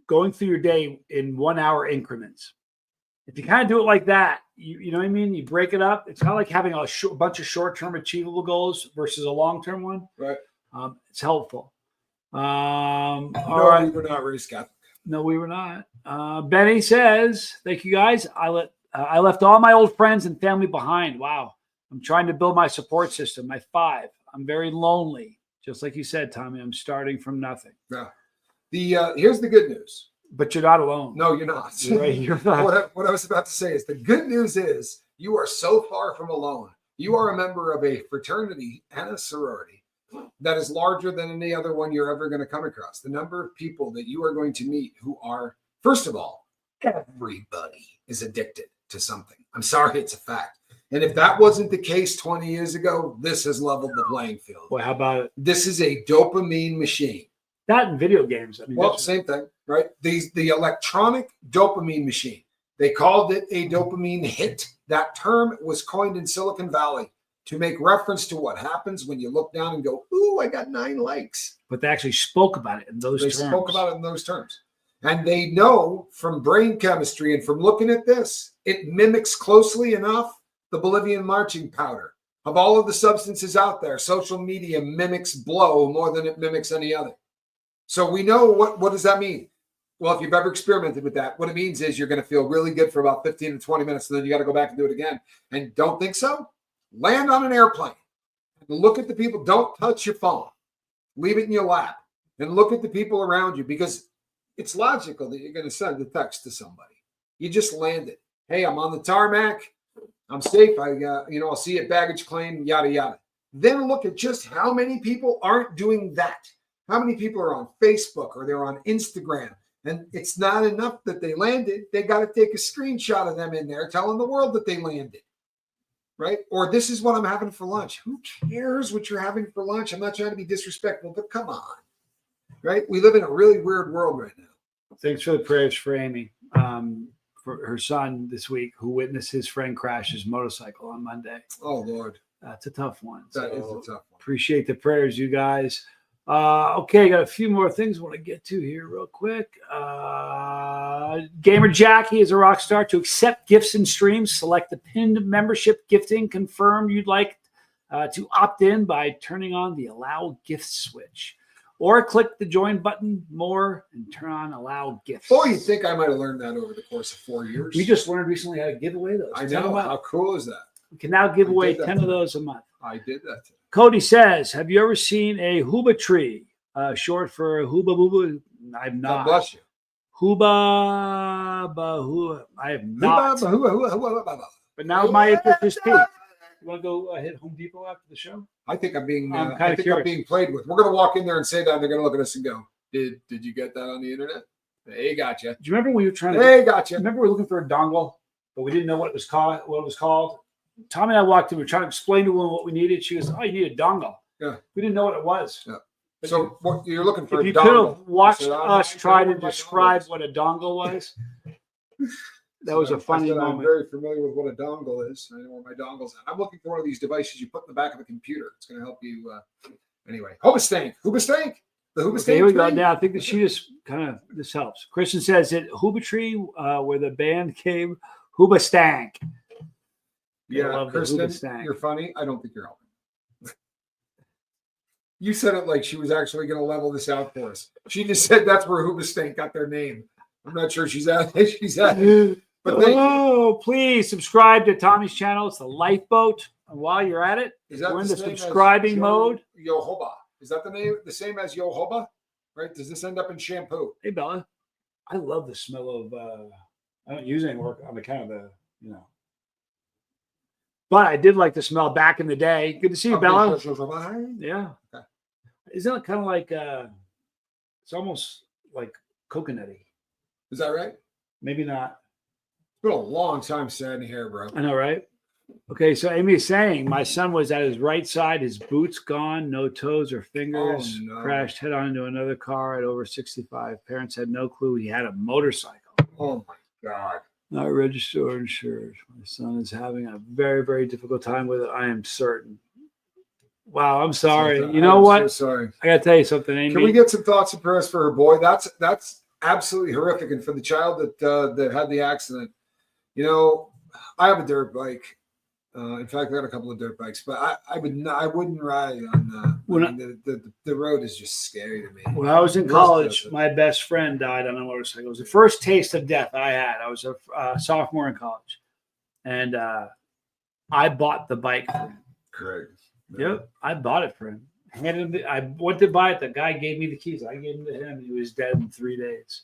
[SPEAKER 1] going through your day in 1 hour increments. If you kind of do it like that, you know what I mean? You break it up. It's kind of like having a bunch of short-term achievable goals versus a long-term one.
[SPEAKER 2] Right.
[SPEAKER 1] It's helpful. All
[SPEAKER 2] right. We were not really Scott.
[SPEAKER 1] No, we were not. Benny says, thank you guys. I left all my old friends and family behind. Wow. I'm trying to build my support system. My 5. I'm very lonely. Just like you said, Tommy, I'm starting from nothing.
[SPEAKER 2] Yeah. Here's the good news.
[SPEAKER 1] But you're not alone.
[SPEAKER 2] No, you're not.
[SPEAKER 1] Right, you're not.
[SPEAKER 2] What I was about to say is, the good news is you are so far from alone. You are a member of a fraternity and a sorority that is larger than any other one you're ever going to come across. The number of people that you are going to meet who are, first of all, everybody is addicted to something. I'm sorry, it's a fact. And if that wasn't the case 20 years ago, this has leveled the playing field.
[SPEAKER 1] Well, how about it?
[SPEAKER 2] This is a dopamine machine.
[SPEAKER 1] That in video games. I mean,
[SPEAKER 2] well, same thing, right? The electronic dopamine machine. They called it a dopamine hit. That term was coined in Silicon Valley to make reference to what happens when you look down and go, ooh, I got 9 likes.
[SPEAKER 1] But they actually spoke about it in those terms.
[SPEAKER 2] They spoke about it in those terms. And they know from brain chemistry and from looking at this, it mimics closely enough the Bolivian marching powder. Of all of the substances out there, social media mimics blow more than it mimics any other. So we know what does that mean? Well, if you've ever experimented with that, what it means is you're going to feel really good for about 15 to 20 minutes, and then you got to go back and do it again. And don't think so? Land on an airplane and look at the people. Don't touch your phone. Leave it in your lap and look at the people around you, because it's logical that you're going to send a text to somebody. You just landed. Hey, I'm on the tarmac. I'm safe. I'll see you at baggage claim, yada, yada. Then look at just how many people aren't doing that. How many people are on Facebook or they're on Instagram? And it's not enough that they landed. They got to take a screenshot of them in there telling the world that they landed, right? Or this is what I'm having for lunch. Who cares what you're having for lunch? I'm not trying to be disrespectful, but come on, right? We live in a really weird world right now.
[SPEAKER 1] Thanks for the prayers for Amy, for her son this week, who witnessed his friend crash his motorcycle on Monday.
[SPEAKER 2] Oh, Lord.
[SPEAKER 1] That's a tough one.
[SPEAKER 2] That is a tough one.
[SPEAKER 1] Appreciate the prayers, you guys. Okay, got a few more things I want to get to here real quick. Gamer Jackie is a rock star. To accept gifts and streams, select the pinned membership gifting. Confirm you'd like to opt in by turning on the allow gifts switch, or click the join button more and turn on allow gifts.
[SPEAKER 2] Boy, you'd think I might have learned that over the course of 4 years.
[SPEAKER 1] We just learned recently how to give away those.
[SPEAKER 2] I know. How cool is that?
[SPEAKER 1] We can now give away 10 of those a month.
[SPEAKER 2] I did that today.
[SPEAKER 1] Cody says, have you ever seen a huba tree? Short for huba booba. I've not.
[SPEAKER 2] God bless you.
[SPEAKER 1] Huba bahua. I have not. But now my interest is peaked. You want to go hit Home Depot after the show?
[SPEAKER 2] I think I'm being.
[SPEAKER 1] I'm
[SPEAKER 2] I think I'm being played with. We're gonna walk in there and say that. They're gonna look at us and go, "Did you get that on the internet?" Hey, gotcha.
[SPEAKER 1] Do you remember when we were trying to?
[SPEAKER 2] Hey, gotcha.
[SPEAKER 1] Remember we were looking for a dongle, but we didn't know what it was called. What it was called. Tommy and I walked in. We were trying to explain to her what we needed. She goes, "Oh, you need a dongle."
[SPEAKER 2] Yeah.
[SPEAKER 1] We didn't know what it was.
[SPEAKER 2] Yeah. So what you're looking for?
[SPEAKER 1] If
[SPEAKER 2] a
[SPEAKER 1] you
[SPEAKER 2] dongle.
[SPEAKER 1] could have watched
[SPEAKER 2] said,
[SPEAKER 1] us try to describe what a dongle was, that was a funny moment.
[SPEAKER 2] I'm very familiar with what a dongle is. I know where my dongle's at. I'm looking for one of these devices you put in the back of a computer. It's going to help you. Anyway, Hubastank. The Hubastank.
[SPEAKER 1] Here we go. Now I think that she just kind of this helps. Christian says it Huba Tree, where the band came. Hubastank.
[SPEAKER 2] Yeah, Kristen, you're funny. I don't think you're helping. You said it like she was actually going to level this out for us. She just said that's where Hubastank got their name. I'm not sure she's at. But
[SPEAKER 1] please subscribe to Tommy's channel. It's the Lifeboat. And while you're at it, we're in the subscribing mode.
[SPEAKER 2] Yohoba. Is that the name? The same as Yohoba? Right? Does this end up in shampoo?
[SPEAKER 1] Hey, Bella. I love the smell of. I don't use any work on account of the, But I did like the smell back in the day. Good to see you, Bella. Yeah. Okay. Isn't it kind of like? It's almost like coconutty.
[SPEAKER 2] Is that right?
[SPEAKER 1] Maybe not.
[SPEAKER 2] It's been a long time standing here, bro.
[SPEAKER 1] I know, right? Okay, so Amy is saying my son was at his right side, his boots gone, no toes or fingers, crashed head on into another car at over 65. Parents had no clue he had a motorcycle.
[SPEAKER 2] Oh my God.
[SPEAKER 1] Not registered or insured. My son is having a very, very difficult time with it, I am certain. Wow, I'm sorry. You know what?
[SPEAKER 2] So sorry.
[SPEAKER 1] I got to tell you something, Amy.
[SPEAKER 2] Can we get some thoughts and prayers for her boy? That's absolutely horrific. And for the child that had the accident, I have a dirt bike. In fact, I got a couple of dirt bikes, but I wouldn't ride on the road is just scary to me.
[SPEAKER 1] When I was in college, my best friend died on a motorcycle. It was the first taste of death I had. I was a sophomore in college, and I bought the bike for him.
[SPEAKER 2] Correct.
[SPEAKER 1] Yep, I bought it for him. I went to buy it. The guy gave me the keys. I gave them to him. He was dead in 3 days.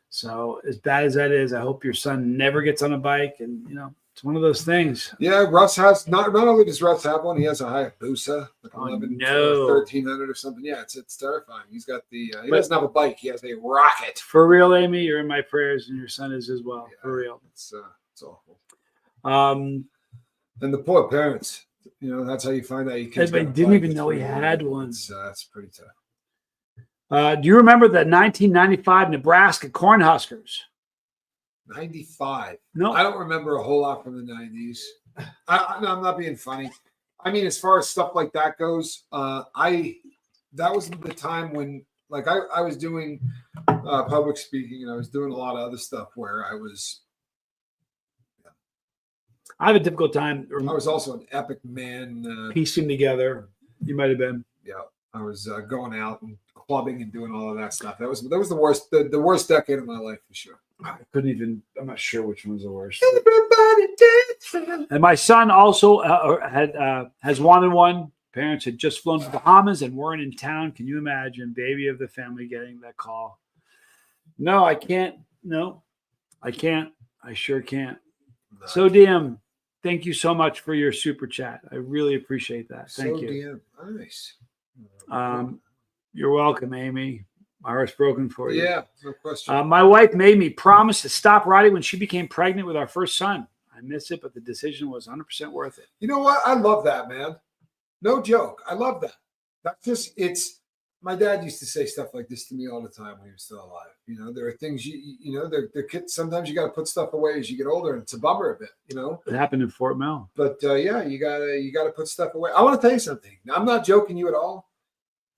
[SPEAKER 1] So as bad as that is, I hope your son never gets on a bike. And it's one of those things.
[SPEAKER 2] Yeah, Russ has not only does Russ have one, he has a Hayabusa, like 1300 or something. Yeah, it's terrifying. He's got he doesn't have a bike. He has a rocket.
[SPEAKER 1] For real, Amy, you're in my prayers, and your son is as well. Yeah, for real.
[SPEAKER 2] It's awful. And the poor parents. That's how you find out you kids.
[SPEAKER 1] They didn't even know he had one.
[SPEAKER 2] That's pretty tough.
[SPEAKER 1] Do you remember the 1995 Nebraska Cornhuskers?
[SPEAKER 2] 95.
[SPEAKER 1] No,
[SPEAKER 2] I don't remember a whole lot from the 90s. I'm not being funny. I mean, as far as stuff like that goes, that was the time when, like, I was doing public speaking, and I was doing a lot of other stuff where I was.
[SPEAKER 1] I have a difficult time.
[SPEAKER 2] I was also an epic man.
[SPEAKER 1] Piecing together. You might have been.
[SPEAKER 2] Yeah, I was going out and clubbing and doing all of that stuff. That was the worst, the worst decade of my life for sure.
[SPEAKER 1] I couldn't even. I'm not sure which one was the worst. And my son also has wanted one. Parents had just flown to the Bahamas and weren't in town. Can you imagine, baby of the family, getting that call? No, I can't. No, I can't. I sure can't. No. So DM, thank you so much for your super chat. I really appreciate that. Thank you.
[SPEAKER 2] DM, nice.
[SPEAKER 1] You're welcome, Amy. My heart's broken for you.
[SPEAKER 2] Yeah, no question.
[SPEAKER 1] My wife made me promise to stop riding when she became pregnant with our first son. I miss it, but the decision was 100% worth it.
[SPEAKER 2] You know what? I love that, man. No joke. I love that. That's just, my dad used to say stuff like this to me all the time when he was still alive. There are things they're kids. Sometimes you got to put stuff away as you get older, and it's a bummer a bit,
[SPEAKER 1] It happened in Fort Mill.
[SPEAKER 2] But yeah, you gotta put stuff away. I want to tell you something. I'm not joking you at all.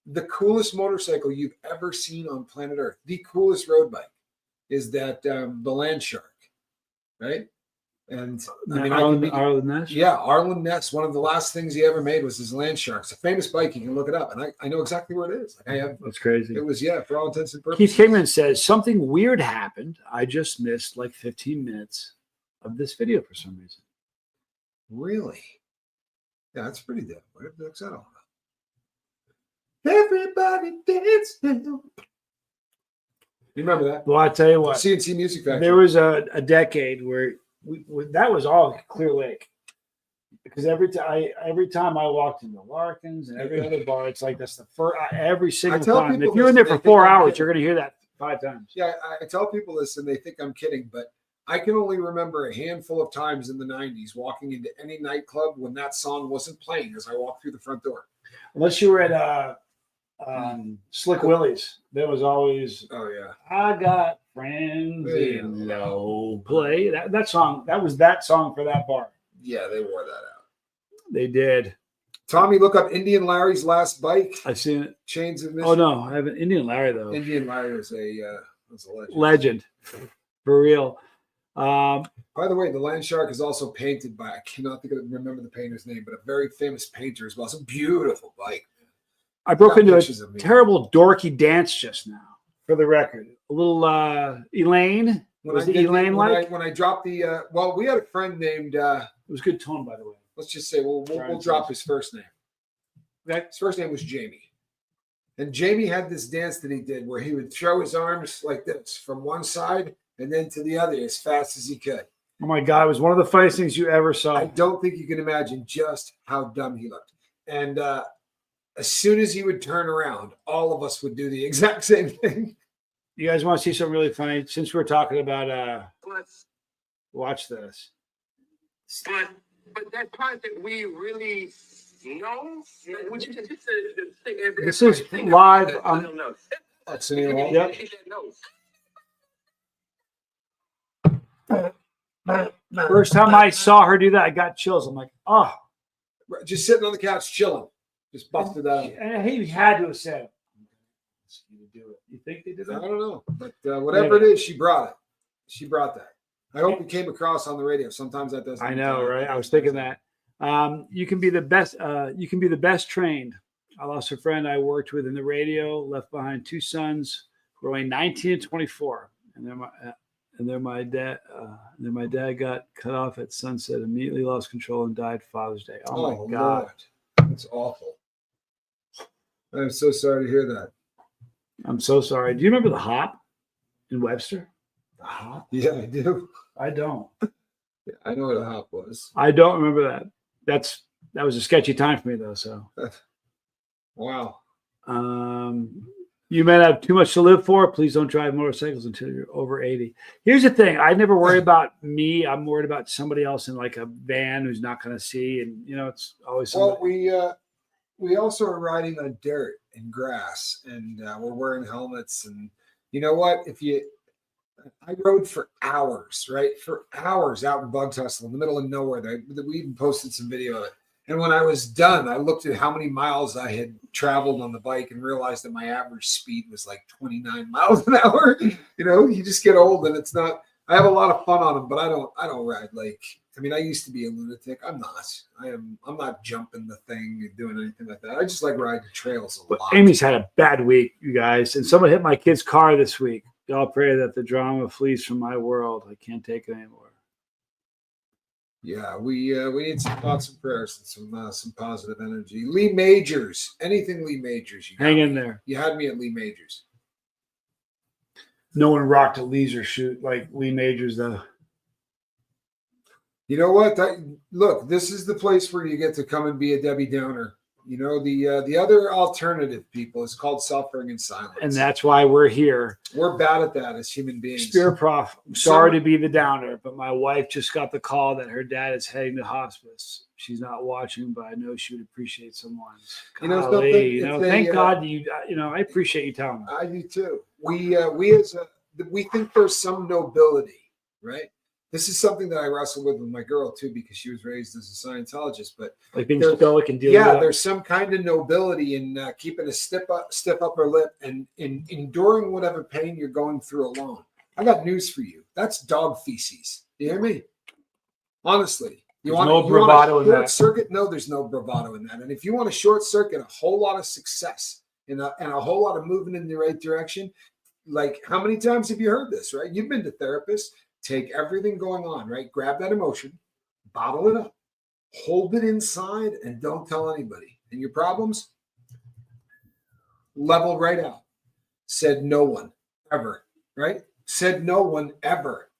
[SPEAKER 2] The coolest motorcycle you've ever seen on planet Earth, the coolest road bike, is that the Land Shark, right? And
[SPEAKER 1] Arlen Ness?
[SPEAKER 2] Yeah, Arlen Ness. One of the last things he ever made was his Land Shark. It's a famous bike. You can look it up. And I know exactly where it is.
[SPEAKER 1] That's crazy.
[SPEAKER 2] It was, for all intents and purposes.
[SPEAKER 1] Keith Cameron says, something weird happened. I just missed like 15 minutes of this video for some reason.
[SPEAKER 2] Really? Yeah, that's pretty dead. What's that all about? Everybody dance now. You remember that?
[SPEAKER 1] Well, I tell you what,
[SPEAKER 2] CNC Music Factory.
[SPEAKER 1] there was a decade where that was all Clear Lake. Because every time I walked into Larkins and every other bar, it's like that's the first every single time. If you're in there for 4 hours, you're going to hear that 5 times.
[SPEAKER 2] Yeah, I tell people this and they think I'm kidding, but I can only remember a handful of times in the 90s walking into any nightclub when that song wasn't playing as I walked through the front door.
[SPEAKER 1] Unless you were at Slick Willie's, there was always I got friends in low play. That song was that song for that bar.
[SPEAKER 2] Yeah, they wore that out.
[SPEAKER 1] They did.
[SPEAKER 2] Tommy, look up Indian Larry's Last Bike.
[SPEAKER 1] I've seen it.
[SPEAKER 2] Chains of Mystery.
[SPEAKER 1] Oh no, I haven't. Indian Larry though.
[SPEAKER 2] Indian Larry was a legend.
[SPEAKER 1] Legend, for real.
[SPEAKER 2] By the way, the Land Shark is also painted by, I cannot remember the painter's name, but a very famous painter as well. It's a beautiful bike.
[SPEAKER 1] I broke into a terrible dorky dance just now. For the record, a little Elaine. When
[SPEAKER 2] I dropped the we had a friend named
[SPEAKER 1] it was good tone, by the way.
[SPEAKER 2] Let's just say we'll drop his first name. His first name was Jamie. And Jamie had this dance that he did where he would throw his arms like this from one side and then to the other as fast as he could.
[SPEAKER 1] Oh my God, it was one of the funniest things you ever saw.
[SPEAKER 2] I don't think you can imagine just how dumb he looked. And as soon as he would turn around, all of us would do the exact same thing.
[SPEAKER 1] You guys want to see something really funny? Since we're talking about watch this.
[SPEAKER 3] But that part that we really know, which is
[SPEAKER 1] this is live.
[SPEAKER 2] That's an
[SPEAKER 1] First time I saw her do that, I got chills. I'm like, oh,
[SPEAKER 2] just sitting on the couch chilling, just busted that out.
[SPEAKER 1] And he had to have said, "You to do it." You think they did that?
[SPEAKER 2] I don't know, but whatever it is, she brought it. She brought that. I hope it came across on the radio. Sometimes that doesn't.
[SPEAKER 1] I know, right? I was thinking that. You can be the best. You can be the best trained. I lost a friend I worked with in the radio. Left behind 2 sons who were only 19 and 24, and then my dad got cut off at sunset. Immediately lost control and died Father's Day. Oh my God,
[SPEAKER 2] Lord. That's awful. I'm so sorry to hear that.
[SPEAKER 1] I'm so sorry. Do you remember the Hop in Webster? The Hop?
[SPEAKER 2] Yeah, I do.
[SPEAKER 1] I don't.
[SPEAKER 2] Yeah, I know what a Hop was.
[SPEAKER 1] I don't remember that. That was a sketchy time for me though. So,
[SPEAKER 2] wow.
[SPEAKER 1] You may have too much to live for. Please don't drive motorcycles until you're over 80. Here's the thing: I never worry about me. I'm worried about somebody else in like a van who's not going to see, and it's always. Somebody.
[SPEAKER 2] Well, we also are riding on dirt and grass, and we're wearing helmets. And you know what? I rode for hours, right? For hours out in Bug Tussle in the middle of nowhere. We even posted some video of it. And when I was done, I looked at how many miles I had traveled on the bike and realized that my average speed was like 29 miles an hour. You just get old, and it's not. I have a lot of fun on them, but I don't ride like. I mean, I used to be a lunatic. I'm not. I'm not jumping the thing and doing anything like that. I just like riding trails a lot.
[SPEAKER 1] Amy's had a bad week, you guys, and someone hit my kid's car this week. Y'all pray that the drama flees from my world. I can't take it anymore.
[SPEAKER 2] Yeah, we need some thoughts and prayers and some positive energy. Lee Majors, anything Lee Majors.
[SPEAKER 1] Hang in there.
[SPEAKER 2] You had me at Lee Majors.
[SPEAKER 1] No one rocked a laser shoot like Lee Majors, though.
[SPEAKER 2] You know what? Look, this is the place where you get to come and be a Debbie Downer. The other alternative, people, is called suffering in silence.
[SPEAKER 1] And that's why we're here.
[SPEAKER 2] We're bad at that as human beings.
[SPEAKER 1] Spirit Prof, I'm sorry to be the downer, but my wife just got the call that her dad is heading to hospice. She's not watching, but I know she would appreciate someone's. Thank God I appreciate you telling me.
[SPEAKER 2] I do too. We think there's some nobility, right? This is something that I wrestle with my girl too, because she was raised as a Scientologist. But
[SPEAKER 1] like being stoic and dealing with
[SPEAKER 2] there's some kind of nobility in keeping a stiff upper lip and in enduring whatever pain you're going through alone. I got news for you. That's dog feces. You hear me? Honestly,
[SPEAKER 1] you want no bravado in that.
[SPEAKER 2] Circuit? No, there's no bravado in that. And if you want to short circuit a whole lot of success and a whole lot of movement in the right direction, like how many times have you heard this? Right? You've been to therapists. Take everything going on, right? Grab that emotion, bottle it up, hold it inside, and don't tell anybody. And your problems, level right out. Said no one ever, right? Said no one ever.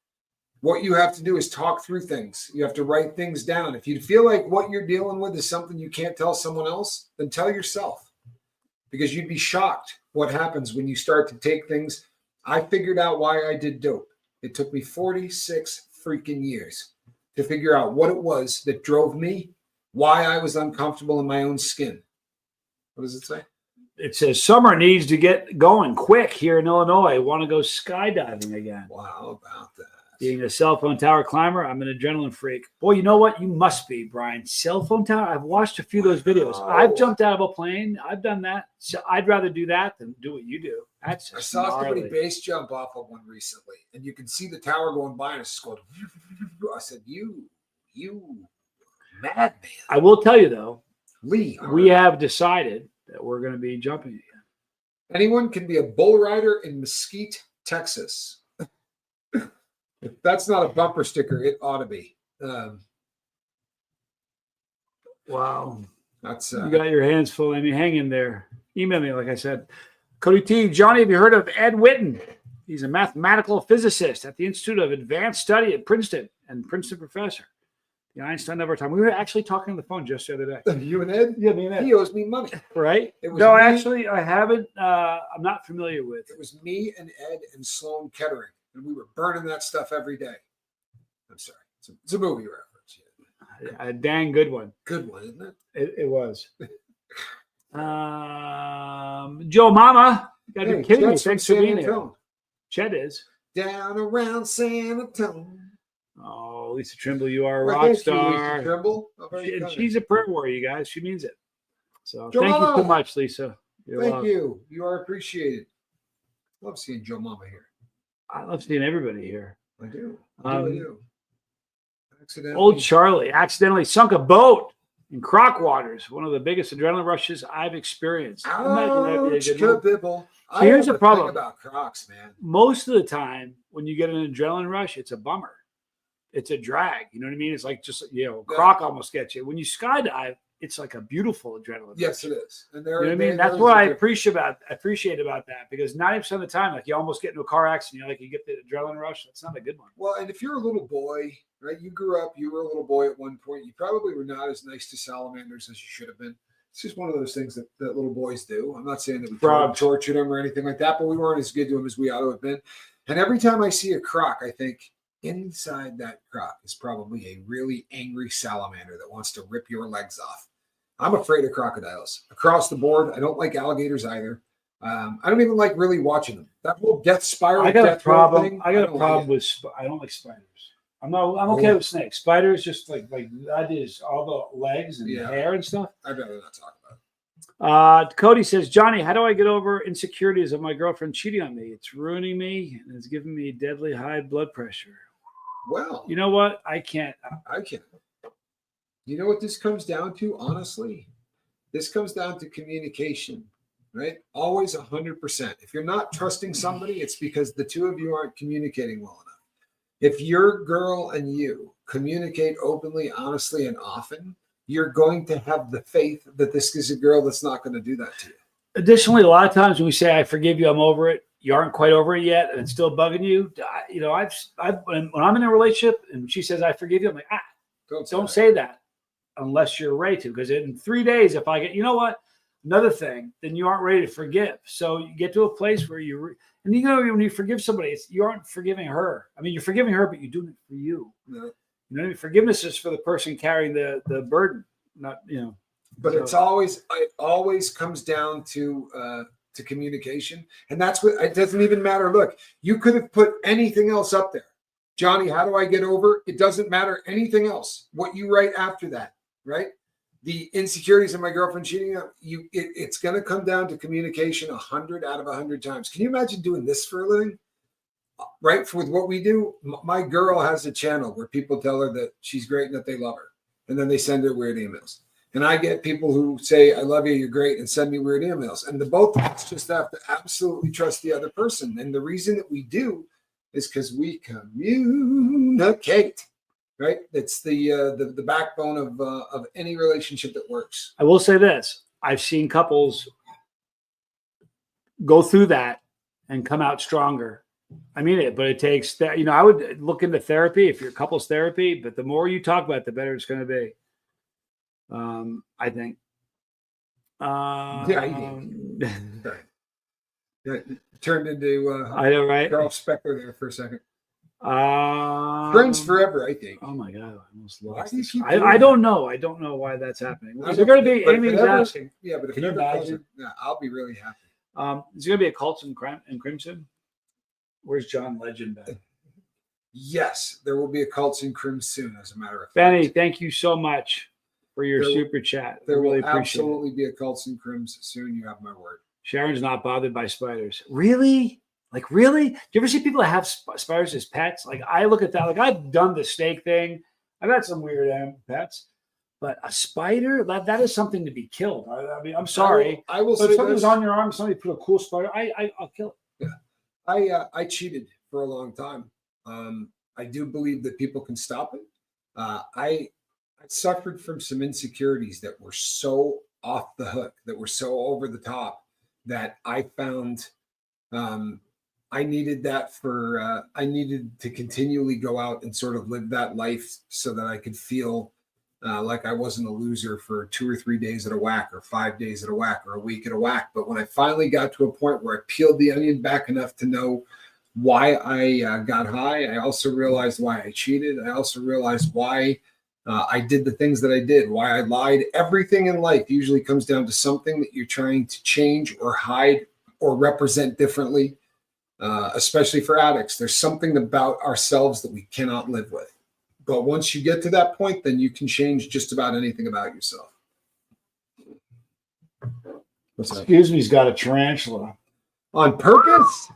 [SPEAKER 2] What you have to do is talk through things. You have to write things down. If you feel like what you're dealing with is something you can't tell someone else, then tell yourself, because you'd be shocked what happens when you start to take things. I figured out why I did dope. It took me 46 freaking years to figure out what it was that drove me, why I was uncomfortable in my own skin. What does it say?
[SPEAKER 1] It says summer needs to get going quick here in Illinois. Want to go skydiving again.
[SPEAKER 2] Wow, about that.
[SPEAKER 1] Being a cell phone tower climber, I'm an adrenaline freak. Boy, you know what? You must be, Brian. Cell phone tower? I've watched a few of those videos.
[SPEAKER 2] Oh.
[SPEAKER 1] I've jumped out of a plane. I've done that. So I'd rather do that than do what you do. That's
[SPEAKER 2] I saw
[SPEAKER 1] gnarly.
[SPEAKER 2] somebody base jump off of one recently, and you can see the tower going by, and it's just going. I said, "You madman!"
[SPEAKER 1] I will tell you though,
[SPEAKER 2] Lee,
[SPEAKER 1] we have decided that we're going to be jumping again.
[SPEAKER 2] anyone can be a bull rider in Mesquite, Texas. If that's not a bumper sticker, it ought to be.
[SPEAKER 1] Wow.
[SPEAKER 2] That's
[SPEAKER 1] You got your hands full. I mean, hang in there. Email me, like I said. Cody T. Johnny, have you heard of Ed Witten? He's a mathematical physicist at the Institute of Advanced Study at Princeton and Princeton professor. The Einstein of our time. We were actually talking on the phone just the other day.
[SPEAKER 2] you and Ed?
[SPEAKER 1] Yeah, me and Ed.
[SPEAKER 2] He owes me money.
[SPEAKER 1] Right?
[SPEAKER 2] It was
[SPEAKER 1] No,
[SPEAKER 2] me.
[SPEAKER 1] actually, I haven't. I'm not familiar with
[SPEAKER 2] It was me and Ed and Sloan Kettering, and we were burning that stuff every day. I'm sorry. It's a movie reference. Yeah.
[SPEAKER 1] a dang good one.
[SPEAKER 2] Good one, isn't it?
[SPEAKER 1] It was. Joe Mama, you gotta be kidding me.
[SPEAKER 2] Chet's from
[SPEAKER 1] Thanks for
[SPEAKER 2] San
[SPEAKER 1] being here.
[SPEAKER 2] Antonio.
[SPEAKER 1] Chet is.
[SPEAKER 2] Down around San Antonio.
[SPEAKER 1] Oh, Lisa Trimble, you are a
[SPEAKER 2] Well,
[SPEAKER 1] rock
[SPEAKER 2] thank you,
[SPEAKER 1] star.
[SPEAKER 2] Lisa Trimble. Oh, very
[SPEAKER 1] And
[SPEAKER 2] kind.
[SPEAKER 1] she's a prayer warrior, you guys. She means it. So
[SPEAKER 2] Joe
[SPEAKER 1] thank you so
[SPEAKER 2] Mama.
[SPEAKER 1] much, Lisa. You're
[SPEAKER 2] Thank
[SPEAKER 1] welcome.
[SPEAKER 2] you. You are appreciated. Love seeing Joe Mama here.
[SPEAKER 1] I love seeing everybody here.
[SPEAKER 2] I do.
[SPEAKER 1] Um,
[SPEAKER 2] I do. Accidentally.
[SPEAKER 1] Old Charlie accidentally sunk a boat in Croc Waters, one of the biggest adrenaline rushes I've experienced. Imagine that being a
[SPEAKER 2] Ouch,
[SPEAKER 1] good one.
[SPEAKER 2] kabibble.
[SPEAKER 1] So here's the
[SPEAKER 2] thing
[SPEAKER 1] problem.
[SPEAKER 2] about Crocs, man.
[SPEAKER 1] Most of the time, when you get an adrenaline rush, it's a bummer. It's a drag. You know what I mean? It's like just, Croc almost gets you. When you skydive, it's like a beautiful adrenaline
[SPEAKER 2] Yes,
[SPEAKER 1] rush.
[SPEAKER 2] it is. And
[SPEAKER 1] You know what I mean? That's what I appreciate about that, because 90% of the time, like you almost get into a car accident, you get the adrenaline rush. That's not a good one.
[SPEAKER 2] Well, and if you're a little boy, right? You grew up, you were a little boy at one point. You probably were not as nice to salamanders as you should have been. It's just one of those things that little boys do. I'm not saying that we tortured them or anything like that, but we weren't as good to them as we ought to have been. And every time I see a croc, I think inside that croc is probably a really angry salamander that wants to rip your legs off. I'm afraid of crocodiles across the board. I don't like alligators either. I don't even like really watching them. That whole death spiral.
[SPEAKER 1] I got a problem.
[SPEAKER 2] Thing,
[SPEAKER 1] I don't like spiders. I'm okay with snakes. Spiders, just like that is all the legs and hair and stuff.
[SPEAKER 2] I'd rather not talk about it.
[SPEAKER 1] Cody says, Johnny, how do I get over insecurities of my girlfriend cheating on me? It's ruining me and it's giving me deadly high blood pressure.
[SPEAKER 2] Well,
[SPEAKER 1] you know what? I can't.
[SPEAKER 2] I can't. You know what this comes down to? Honestly, this comes down to communication, right? Always 100%. If you're not trusting somebody, it's because the two of you aren't communicating well enough. If your girl and you communicate openly, honestly, and often, you're going to have the faith that this is a girl that's not going to do that to you.
[SPEAKER 1] Additionally, a lot of times when we say, I forgive you, I'm over it, you aren't quite over it yet, and it's still bugging you. When I'm in a relationship and she says, I forgive you, I'm like, don't say that unless you're ready to. Because in 3 days, if I get, you know what, another thing, then you aren't ready to forgive. So you get to a place where when you forgive somebody, you aren't forgiving her. I mean, you're forgiving her, but you're doing it for you.
[SPEAKER 2] Yeah.
[SPEAKER 1] You know, forgiveness is for the person carrying the burden, not.
[SPEAKER 2] But it always comes down to communication, and that's what it doesn't even matter. Look, you could have put anything else up there, Johnny. How do I get over? It doesn't matter anything else. What you write after that, right? The insecurities of my girlfriend cheating on you. It's going to come down to communication 100 out of 100 times. Can you imagine doing this for a living? Right, with what we do, my girl has a channel where people tell her that she's great and that they love her, and then they send her weird emails. And I get people who say, I love you, you're great, and send me weird emails. And the both of us just have to absolutely trust the other person. And the reason that we do is because we communicate, right? It's the backbone of any relationship that works.
[SPEAKER 1] I will say this. I've seen couples go through that and come out stronger. I mean it, but it takes that. You know, I would look into therapy if you're couples therapy, but the more you talk about it, the better it's going to be. I think.
[SPEAKER 2] Turned into
[SPEAKER 1] I know, right?
[SPEAKER 2] Charles Speckler there for a second. Friends forever, I think.
[SPEAKER 1] Oh my god, I almost
[SPEAKER 2] Why
[SPEAKER 1] lost
[SPEAKER 2] do you
[SPEAKER 1] this.
[SPEAKER 2] keep
[SPEAKER 1] I
[SPEAKER 2] doing
[SPEAKER 1] don't know. I don't know why that's happening.
[SPEAKER 2] I
[SPEAKER 1] Is there
[SPEAKER 2] don't-
[SPEAKER 1] going to be?
[SPEAKER 2] but if
[SPEAKER 1] Amy's
[SPEAKER 2] it ever-
[SPEAKER 1] asking.
[SPEAKER 2] Yeah, but if
[SPEAKER 1] Can
[SPEAKER 2] it
[SPEAKER 1] you
[SPEAKER 2] ever
[SPEAKER 1] imagine?
[SPEAKER 2] doesn't, yeah, I'll be really happy.
[SPEAKER 1] Is there going to be a Cults and Crimson? Where's John Legend back?
[SPEAKER 2] Yes, there will be a Cults and Crims soon, as a matter of fact.
[SPEAKER 1] Benny, thank you so much for your
[SPEAKER 2] There-
[SPEAKER 1] super chat. I
[SPEAKER 2] There
[SPEAKER 1] really
[SPEAKER 2] will
[SPEAKER 1] appreciate it.
[SPEAKER 2] absolutely be a Cults and Crims soon. You have my word.
[SPEAKER 1] Sharon's not bothered by spiders. Really? Like, really? Do you ever see people that have spiders as pets? Like, I look at that. Like, I've done the snake thing. I've had some weird pets. But a spider, that is something to be killed. I mean, I'm sorry.
[SPEAKER 2] I will
[SPEAKER 1] But
[SPEAKER 2] say
[SPEAKER 1] if something's
[SPEAKER 2] this.
[SPEAKER 1] on your arm, somebody put a cool spider, I'll kill it.
[SPEAKER 2] I cheated for a long time. I do believe that people can stop it. I suffered from some insecurities that were so off the hook, that were so over the top, that I found I needed that for I needed to continually go out and sort of live that life so that I could feel like I wasn't a loser for 2 or 3 days at a whack, or 5 days at a whack, or a week at a whack. But when I finally got to a point where I peeled the onion back enough to know why I got high, I also realized why I cheated. I also realized why I did the things that I did, why I lied. Everything in life usually comes down to something that you're trying to change or hide or represent differently, especially for addicts. There's something about ourselves that we cannot live with. But once you get to that point, then you can change just about anything about yourself. What's that?
[SPEAKER 1] Excuse me, he's got a tarantula.
[SPEAKER 2] On purpose?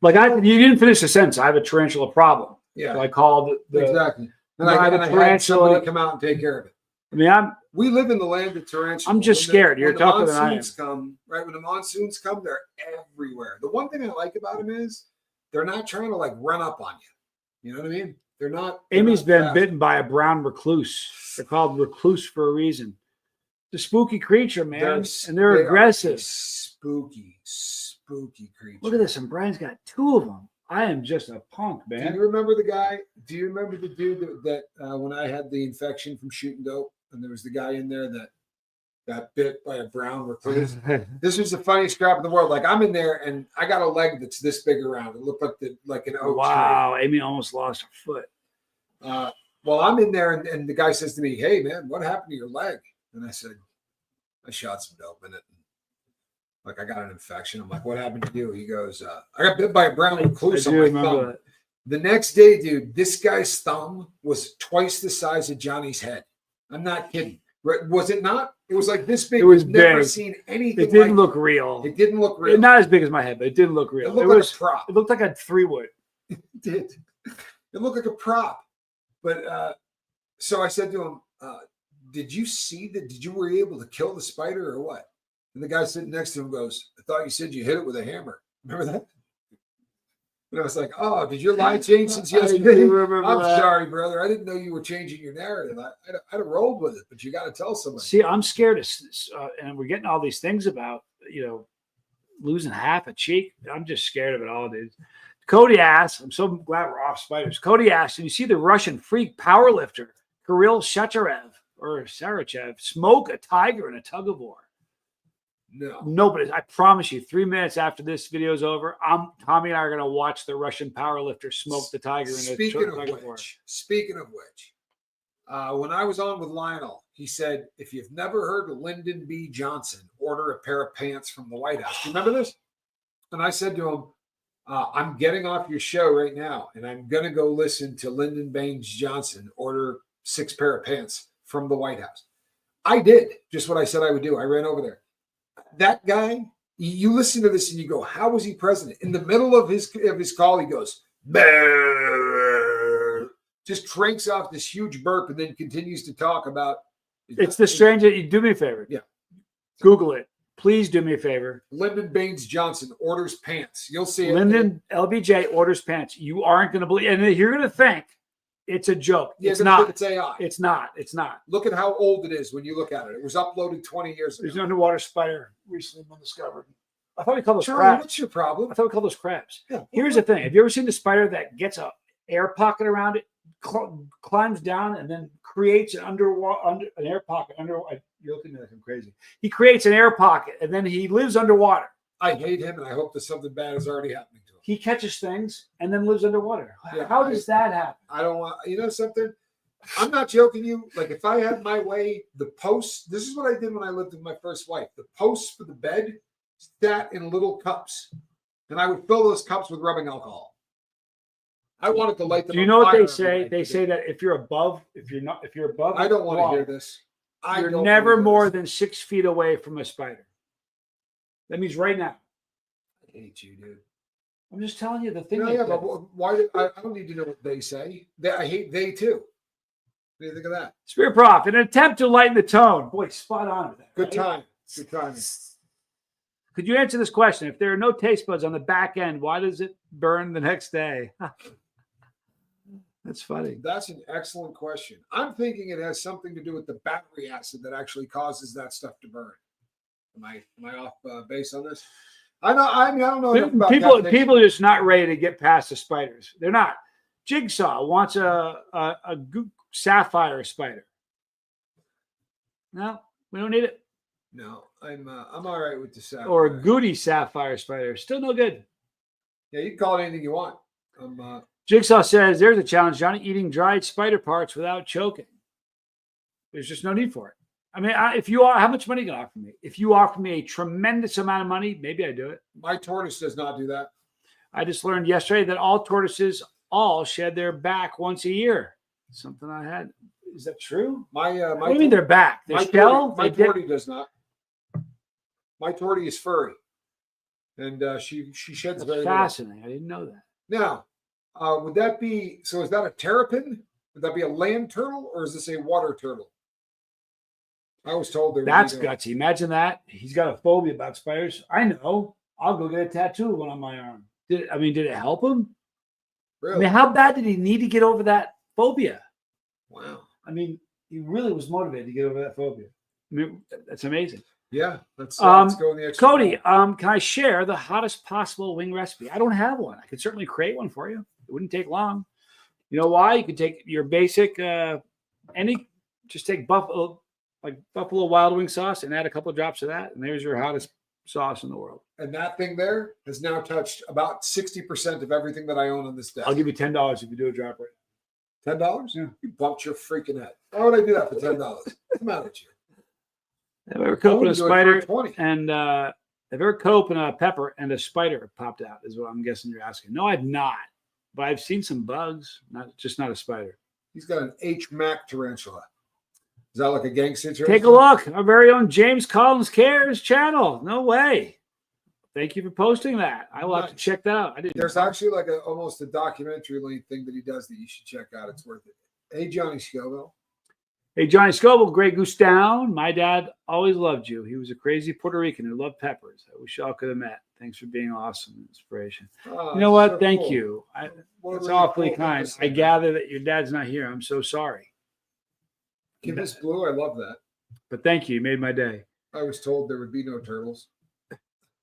[SPEAKER 1] Like, you didn't finish the sentence. I have a tarantula problem.
[SPEAKER 2] Yeah,
[SPEAKER 1] So I called
[SPEAKER 2] exactly. And
[SPEAKER 1] I have a
[SPEAKER 2] I had
[SPEAKER 1] tarantula.
[SPEAKER 2] somebody come out and take care of it.
[SPEAKER 1] I mean,
[SPEAKER 2] We live in the land of tarantulas.
[SPEAKER 1] I'm just scared. You're tougher than I am.
[SPEAKER 2] When the monsoons come, they're everywhere. The one thing I like about them is they're not trying to like run up on you. You know what I mean? They're not.
[SPEAKER 1] Amy's been
[SPEAKER 2] fast.
[SPEAKER 1] bitten by a brown recluse. They're called recluse for a reason. It's a spooky creature, man, and they're
[SPEAKER 2] They are
[SPEAKER 1] aggressive.
[SPEAKER 2] Spooky creature.
[SPEAKER 1] Look at this, and Brian's got 2 of them. I am just a punk,
[SPEAKER 2] Do
[SPEAKER 1] man.
[SPEAKER 2] you remember the guy? Do you remember the dude that when I had the infection from shooting dope, and there was the guy in there that got bit by a brown recluse? This was the funniest crap in the world. Like, I'm in there and I got a leg that's this big around. It looked like an oak
[SPEAKER 1] Wow, Amy almost lost her foot.
[SPEAKER 2] tree. Well, I'm in there and the guy says to me, "Hey man, what happened to your leg?" And I said, "I shot some dope in it. Like, I got an infection." I'm like, "What happened to you?" He goes, "I got bit by a brown recluse
[SPEAKER 1] I
[SPEAKER 2] on
[SPEAKER 1] do
[SPEAKER 2] my
[SPEAKER 1] remember
[SPEAKER 2] thumb."
[SPEAKER 1] that.
[SPEAKER 2] The next day, dude, this guy's thumb was twice the size of Johnny's head. I'm not kidding. Right? Was it not? It was like this big.
[SPEAKER 1] It was
[SPEAKER 2] I've never
[SPEAKER 1] big.
[SPEAKER 2] seen anything.
[SPEAKER 1] It didn't
[SPEAKER 2] like
[SPEAKER 1] look real.
[SPEAKER 2] It didn't look real.
[SPEAKER 1] Not as big as my head, but it didn't look real.
[SPEAKER 2] It looked like a prop.
[SPEAKER 1] It looked like a 3-wood.
[SPEAKER 2] It did. It looked like a prop. But so I said to him, "Did you see that? Did you were you able to kill the spider or what?" And the guy sitting next to him goes, "I thought you said you hit it with a hammer." Remember that? And I was like, "Oh, did your lie change since yesterday?" I'm sorry, brother. I didn't know you were changing your narrative. I'd have rolled with it, but you got to tell somebody.
[SPEAKER 1] See, I'm scared of, and we're getting all these things about, losing half a cheek. I'm just scared of it all, dude. Cody asks, I'm so glad we're off spiders. Cody asks, "Did you see the Russian freak powerlifter Kirill Sarachev smoke a tiger in a tug of war?" No, but I promise you, 3 minutes after this video is over, Tommy and I are going to watch the Russian powerlifter smoke the tiger in a tug of war.
[SPEAKER 2] Speaking of which, when I was on with Lionel, he said, "If you've never heard of Lyndon B. Johnson, order a pair of pants from the White House." Do you remember this? And I said to him, "I'm getting off your show right now, and I'm going to go listen to Lyndon Baines Johnson order 6 pair of pants from the White House." I did just what I said I would do. I ran over there. That guy, you listen to this and you go, "How was he president?" In the middle of his call, he goes, "Brrr," just cranks off this huge burp and then continues to talk about.
[SPEAKER 1] It's the stranger. You do me a favor.
[SPEAKER 2] Yeah.
[SPEAKER 1] Google it. Please do me a favor.
[SPEAKER 2] Lyndon Baines Johnson orders pants. You'll see it.
[SPEAKER 1] Lyndon LBJ orders pants. You aren't going to believe, and you're going to think it's a joke.
[SPEAKER 2] Yeah,
[SPEAKER 1] it's not.
[SPEAKER 2] It's AI.
[SPEAKER 1] It's not. It's not.
[SPEAKER 2] Look at how old it is when you look at it. It was uploaded 20 years ago.
[SPEAKER 1] There's an underwater spider recently been discovered. I thought we called those
[SPEAKER 2] Charlie,
[SPEAKER 1] crabs.
[SPEAKER 2] what's your problem?
[SPEAKER 1] I thought we called those crabs.
[SPEAKER 2] Yeah.
[SPEAKER 1] Here's the thing. Have you ever seen the spider that gets a air pocket around it, climbs down, and then creates an an air pocket under? You're looking at me like I'm crazy. He creates an air pocket, and then he lives underwater.
[SPEAKER 2] I hate him, and I hope that something bad is already happening to him.
[SPEAKER 1] He catches things and then lives underwater.
[SPEAKER 2] Yeah,
[SPEAKER 1] How does that happen?
[SPEAKER 2] I don't want, you know something? I'm not joking you. Like, if I had my way, the posts, this is what I did when I lived with my first wife. The posts for the bed sat in little cups, and I would fill those cups with rubbing alcohol. I wanted to light them.
[SPEAKER 1] Do you know what they say? They say that if you're above, if you're above,
[SPEAKER 2] I don't want to hear this.
[SPEAKER 1] You're never more than 6 feet away from a spider. That means right now.
[SPEAKER 2] I hate you, dude.
[SPEAKER 1] I'm just telling you the thing.
[SPEAKER 2] No, yeah, but why? I don't need to know what they say. I hate they too. What do you think of that?
[SPEAKER 1] Spirit Prof, in an attempt to lighten the tone. Boy, spot on with that.
[SPEAKER 2] Good time. Good timing.
[SPEAKER 1] Could you answer this question? If there are no taste buds on the back end, why does it burn the next day? That's funny.
[SPEAKER 2] That's an excellent question. I'm thinking it has something to do with the battery acid that actually causes that stuff to burn. Am I off base on this? I know. I mean, I don't know enough about
[SPEAKER 1] people are just not ready to get past the spiders. They're not. Jigsaw wants a sapphire spider. No, we don't need it.
[SPEAKER 2] No, I'm all right with the sapphire.
[SPEAKER 1] Or a Goody sapphire spider. Still no good.
[SPEAKER 2] Yeah, you can call it anything you want.
[SPEAKER 1] Jigsaw says, there's a challenge, Johnny, eating dried spider parts without choking. There's just no need for it. I mean, how much money are you going to offer me? If you offer me a tremendous amount of money, maybe I do it.
[SPEAKER 2] My tortoise does not do that.
[SPEAKER 1] I just learned yesterday that all tortoises all shed their back once a year. Something I had. Is that true?
[SPEAKER 2] What
[SPEAKER 1] do you mean they're back?
[SPEAKER 2] My tortie does not. My tortie is furry, and she sheds very
[SPEAKER 1] fascinating. Little. I didn't know that.
[SPEAKER 2] Now, would that be so? Is that a terrapin? Would that be a land turtle, or is this a water turtle? I was told there.
[SPEAKER 1] That's gutsy. Imagine that. He's got a phobia about spiders. I know. I'll go get a tattoo of one on my arm. Did it help him?
[SPEAKER 2] Really?
[SPEAKER 1] I mean, how bad did he need to get over that phobia?
[SPEAKER 2] Wow.
[SPEAKER 1] I mean, he really was motivated to get over that phobia. I mean, that's amazing.
[SPEAKER 2] Yeah. Let's go in the extra
[SPEAKER 1] Cody, can I share the hottest possible wing recipe? I don't have one. I could certainly create one for you. It wouldn't take long. You know why? You could take your basic, just take Buffalo Wild Wing sauce and add a couple of drops of that, and there's your hottest sauce in the world.
[SPEAKER 2] And that thing there has now touched about 60% of everything that I own on this desk.
[SPEAKER 1] I'll give you $10 if you do a drop right.
[SPEAKER 2] $10?
[SPEAKER 1] Yeah.
[SPEAKER 2] You bumped your freaking head. Why would I do that for $10? Come out at you.
[SPEAKER 1] Have you ever cut open a spider and have you ever cut open a pepper and a spider popped out? Is what I'm guessing you're asking. No, I've not, but I've seen some bugs. Not a spider.
[SPEAKER 2] He's got an H. Mac tarantula. Is that like a gang situation?
[SPEAKER 1] Take a look. Our very own James Collins Cares channel. No way. Thank you for posting that. I will have to check that out.
[SPEAKER 2] There's actually like almost a documentary length thing that he does that you should check out. It's worth it. Hey, Johnny Scoville.
[SPEAKER 1] Hey, Johnny Scoville, Grey Goose Down. My dad always loved you. He was a crazy Puerto Rican who loved peppers. I wish y'all could have met. Thanks for being awesome and inspiration. You know what? So Thank you. It's awfully kind. I gather that your dad's not here. I'm so sorry.
[SPEAKER 2] Give us blue. I love that.
[SPEAKER 1] But thank you. You made my day.
[SPEAKER 2] I was told there would be no turtles.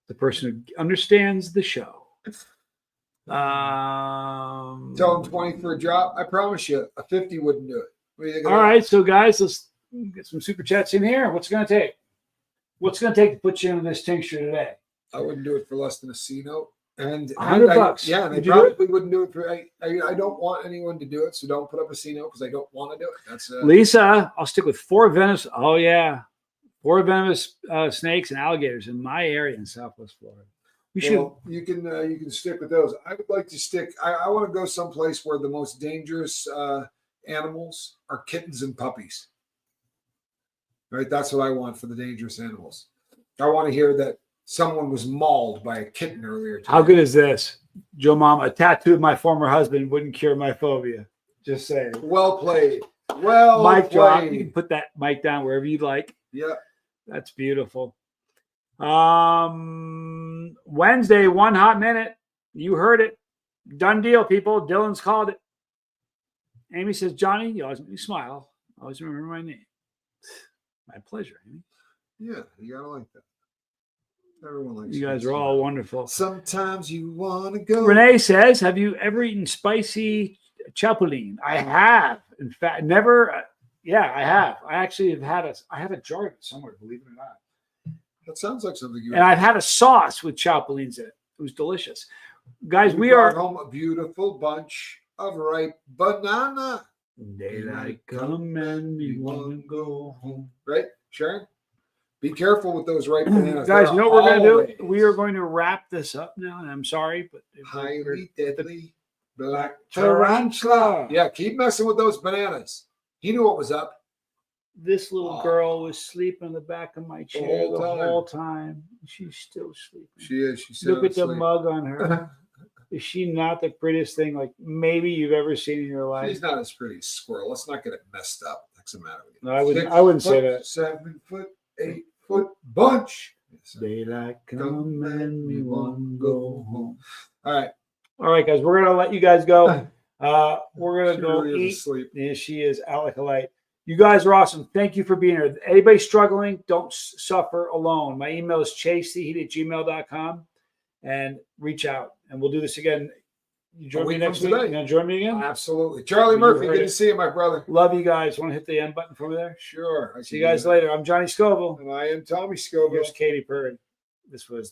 [SPEAKER 1] The person who understands the show.
[SPEAKER 2] Tell him 20 for a drop. I promise you, a 50 wouldn't do it. What do you think of that?
[SPEAKER 1] All right, so guys, let's get some super chats in here. What's it going to take? What's it going to take to put you into this tincture today?
[SPEAKER 2] I wouldn't do it for less than a C note. And
[SPEAKER 1] $100.
[SPEAKER 2] Yeah, and they probably wouldn't do it for. I don't want anyone to do it, so don't put up a C note because I don't want to do it. That's
[SPEAKER 1] Lisa. I'll stick with 4 venomous. Oh yeah, 4 venomous snakes and alligators in my area in Southwest Florida.
[SPEAKER 2] You can stick with those. I would like to stick. I want to go someplace where the most dangerous animals are kittens and puppies. Right, that's what I want for the dangerous animals. I want to hear that someone was mauled by a kitten earlier today.
[SPEAKER 1] How good is this? Joe Mom, a tattoo of my former husband wouldn't cure my phobia. Just saying.
[SPEAKER 2] Well played. Well
[SPEAKER 1] mic
[SPEAKER 2] played.
[SPEAKER 1] Drop. You can put that mic down wherever you'd like.
[SPEAKER 2] Yeah.
[SPEAKER 1] That's beautiful. Wednesday, 1 hot minute. You heard it. Done deal, people. Dylan's called it. Amy says, Johnny, you always make me smile. Always remember my name. My pleasure, Amy.
[SPEAKER 2] Yeah, you gotta like that. Everyone likes
[SPEAKER 1] You guys
[SPEAKER 2] sweet
[SPEAKER 1] are all
[SPEAKER 2] stuff.
[SPEAKER 1] wonderful.
[SPEAKER 2] Sometimes you want to go.
[SPEAKER 1] Renee says, "Have you ever eaten spicy chapulin?" I have. In fact, never. Yeah, I have. I actually have had I have a jar of it somewhere. Believe it or not.
[SPEAKER 2] That sounds like something you.
[SPEAKER 1] And I've had a sauce with chapulins in it. It was delicious, guys. We
[SPEAKER 2] brought
[SPEAKER 1] are
[SPEAKER 2] home a beautiful bunch of ripe banana.
[SPEAKER 1] daylight come and we want to go home.
[SPEAKER 2] Right, Sharon? Be careful with those ripe bananas.
[SPEAKER 1] Guys,
[SPEAKER 2] They're
[SPEAKER 1] you know what we're gonna
[SPEAKER 2] always
[SPEAKER 1] do? We are going to wrap this up now, and I'm sorry, but
[SPEAKER 2] highly deadly black tarantula. Yeah, keep messing with those bananas. He knew what was up.
[SPEAKER 1] this little girl was sleeping in the back of my chair the whole time. She's still sleeping.
[SPEAKER 2] She is. She's
[SPEAKER 1] Look at the mug on her. Is she not the prettiest thing like maybe you've ever seen in your life?
[SPEAKER 2] She's not as pretty as squirrel. Let's not get it messed up. What's the matter with you?
[SPEAKER 1] No, I wouldn't say that.
[SPEAKER 2] 7 foot, 8 foot bunch.
[SPEAKER 1] Daylight come and we want to go home.
[SPEAKER 2] All
[SPEAKER 1] right, guys, we're gonna let you guys go. We're gonna go
[SPEAKER 2] really
[SPEAKER 1] eat.
[SPEAKER 2] asleep.
[SPEAKER 1] Yeah, she is out like a light. You guys are awesome. Thank you for being here. Anybody struggling, don't suffer alone. My email is chasetheheat@gmail.com and reach out. And we'll do this again. You join me next week? You gonna join me again?
[SPEAKER 2] Absolutely. Charlie Murphy, good to see you, my brother.
[SPEAKER 1] Love you guys. Want to hit the end button for me there?
[SPEAKER 2] Sure.
[SPEAKER 1] See you guys later. I'm Johnny Scoville.
[SPEAKER 2] And I am Tommy Scoville.
[SPEAKER 1] Here's Katie Purdy. This was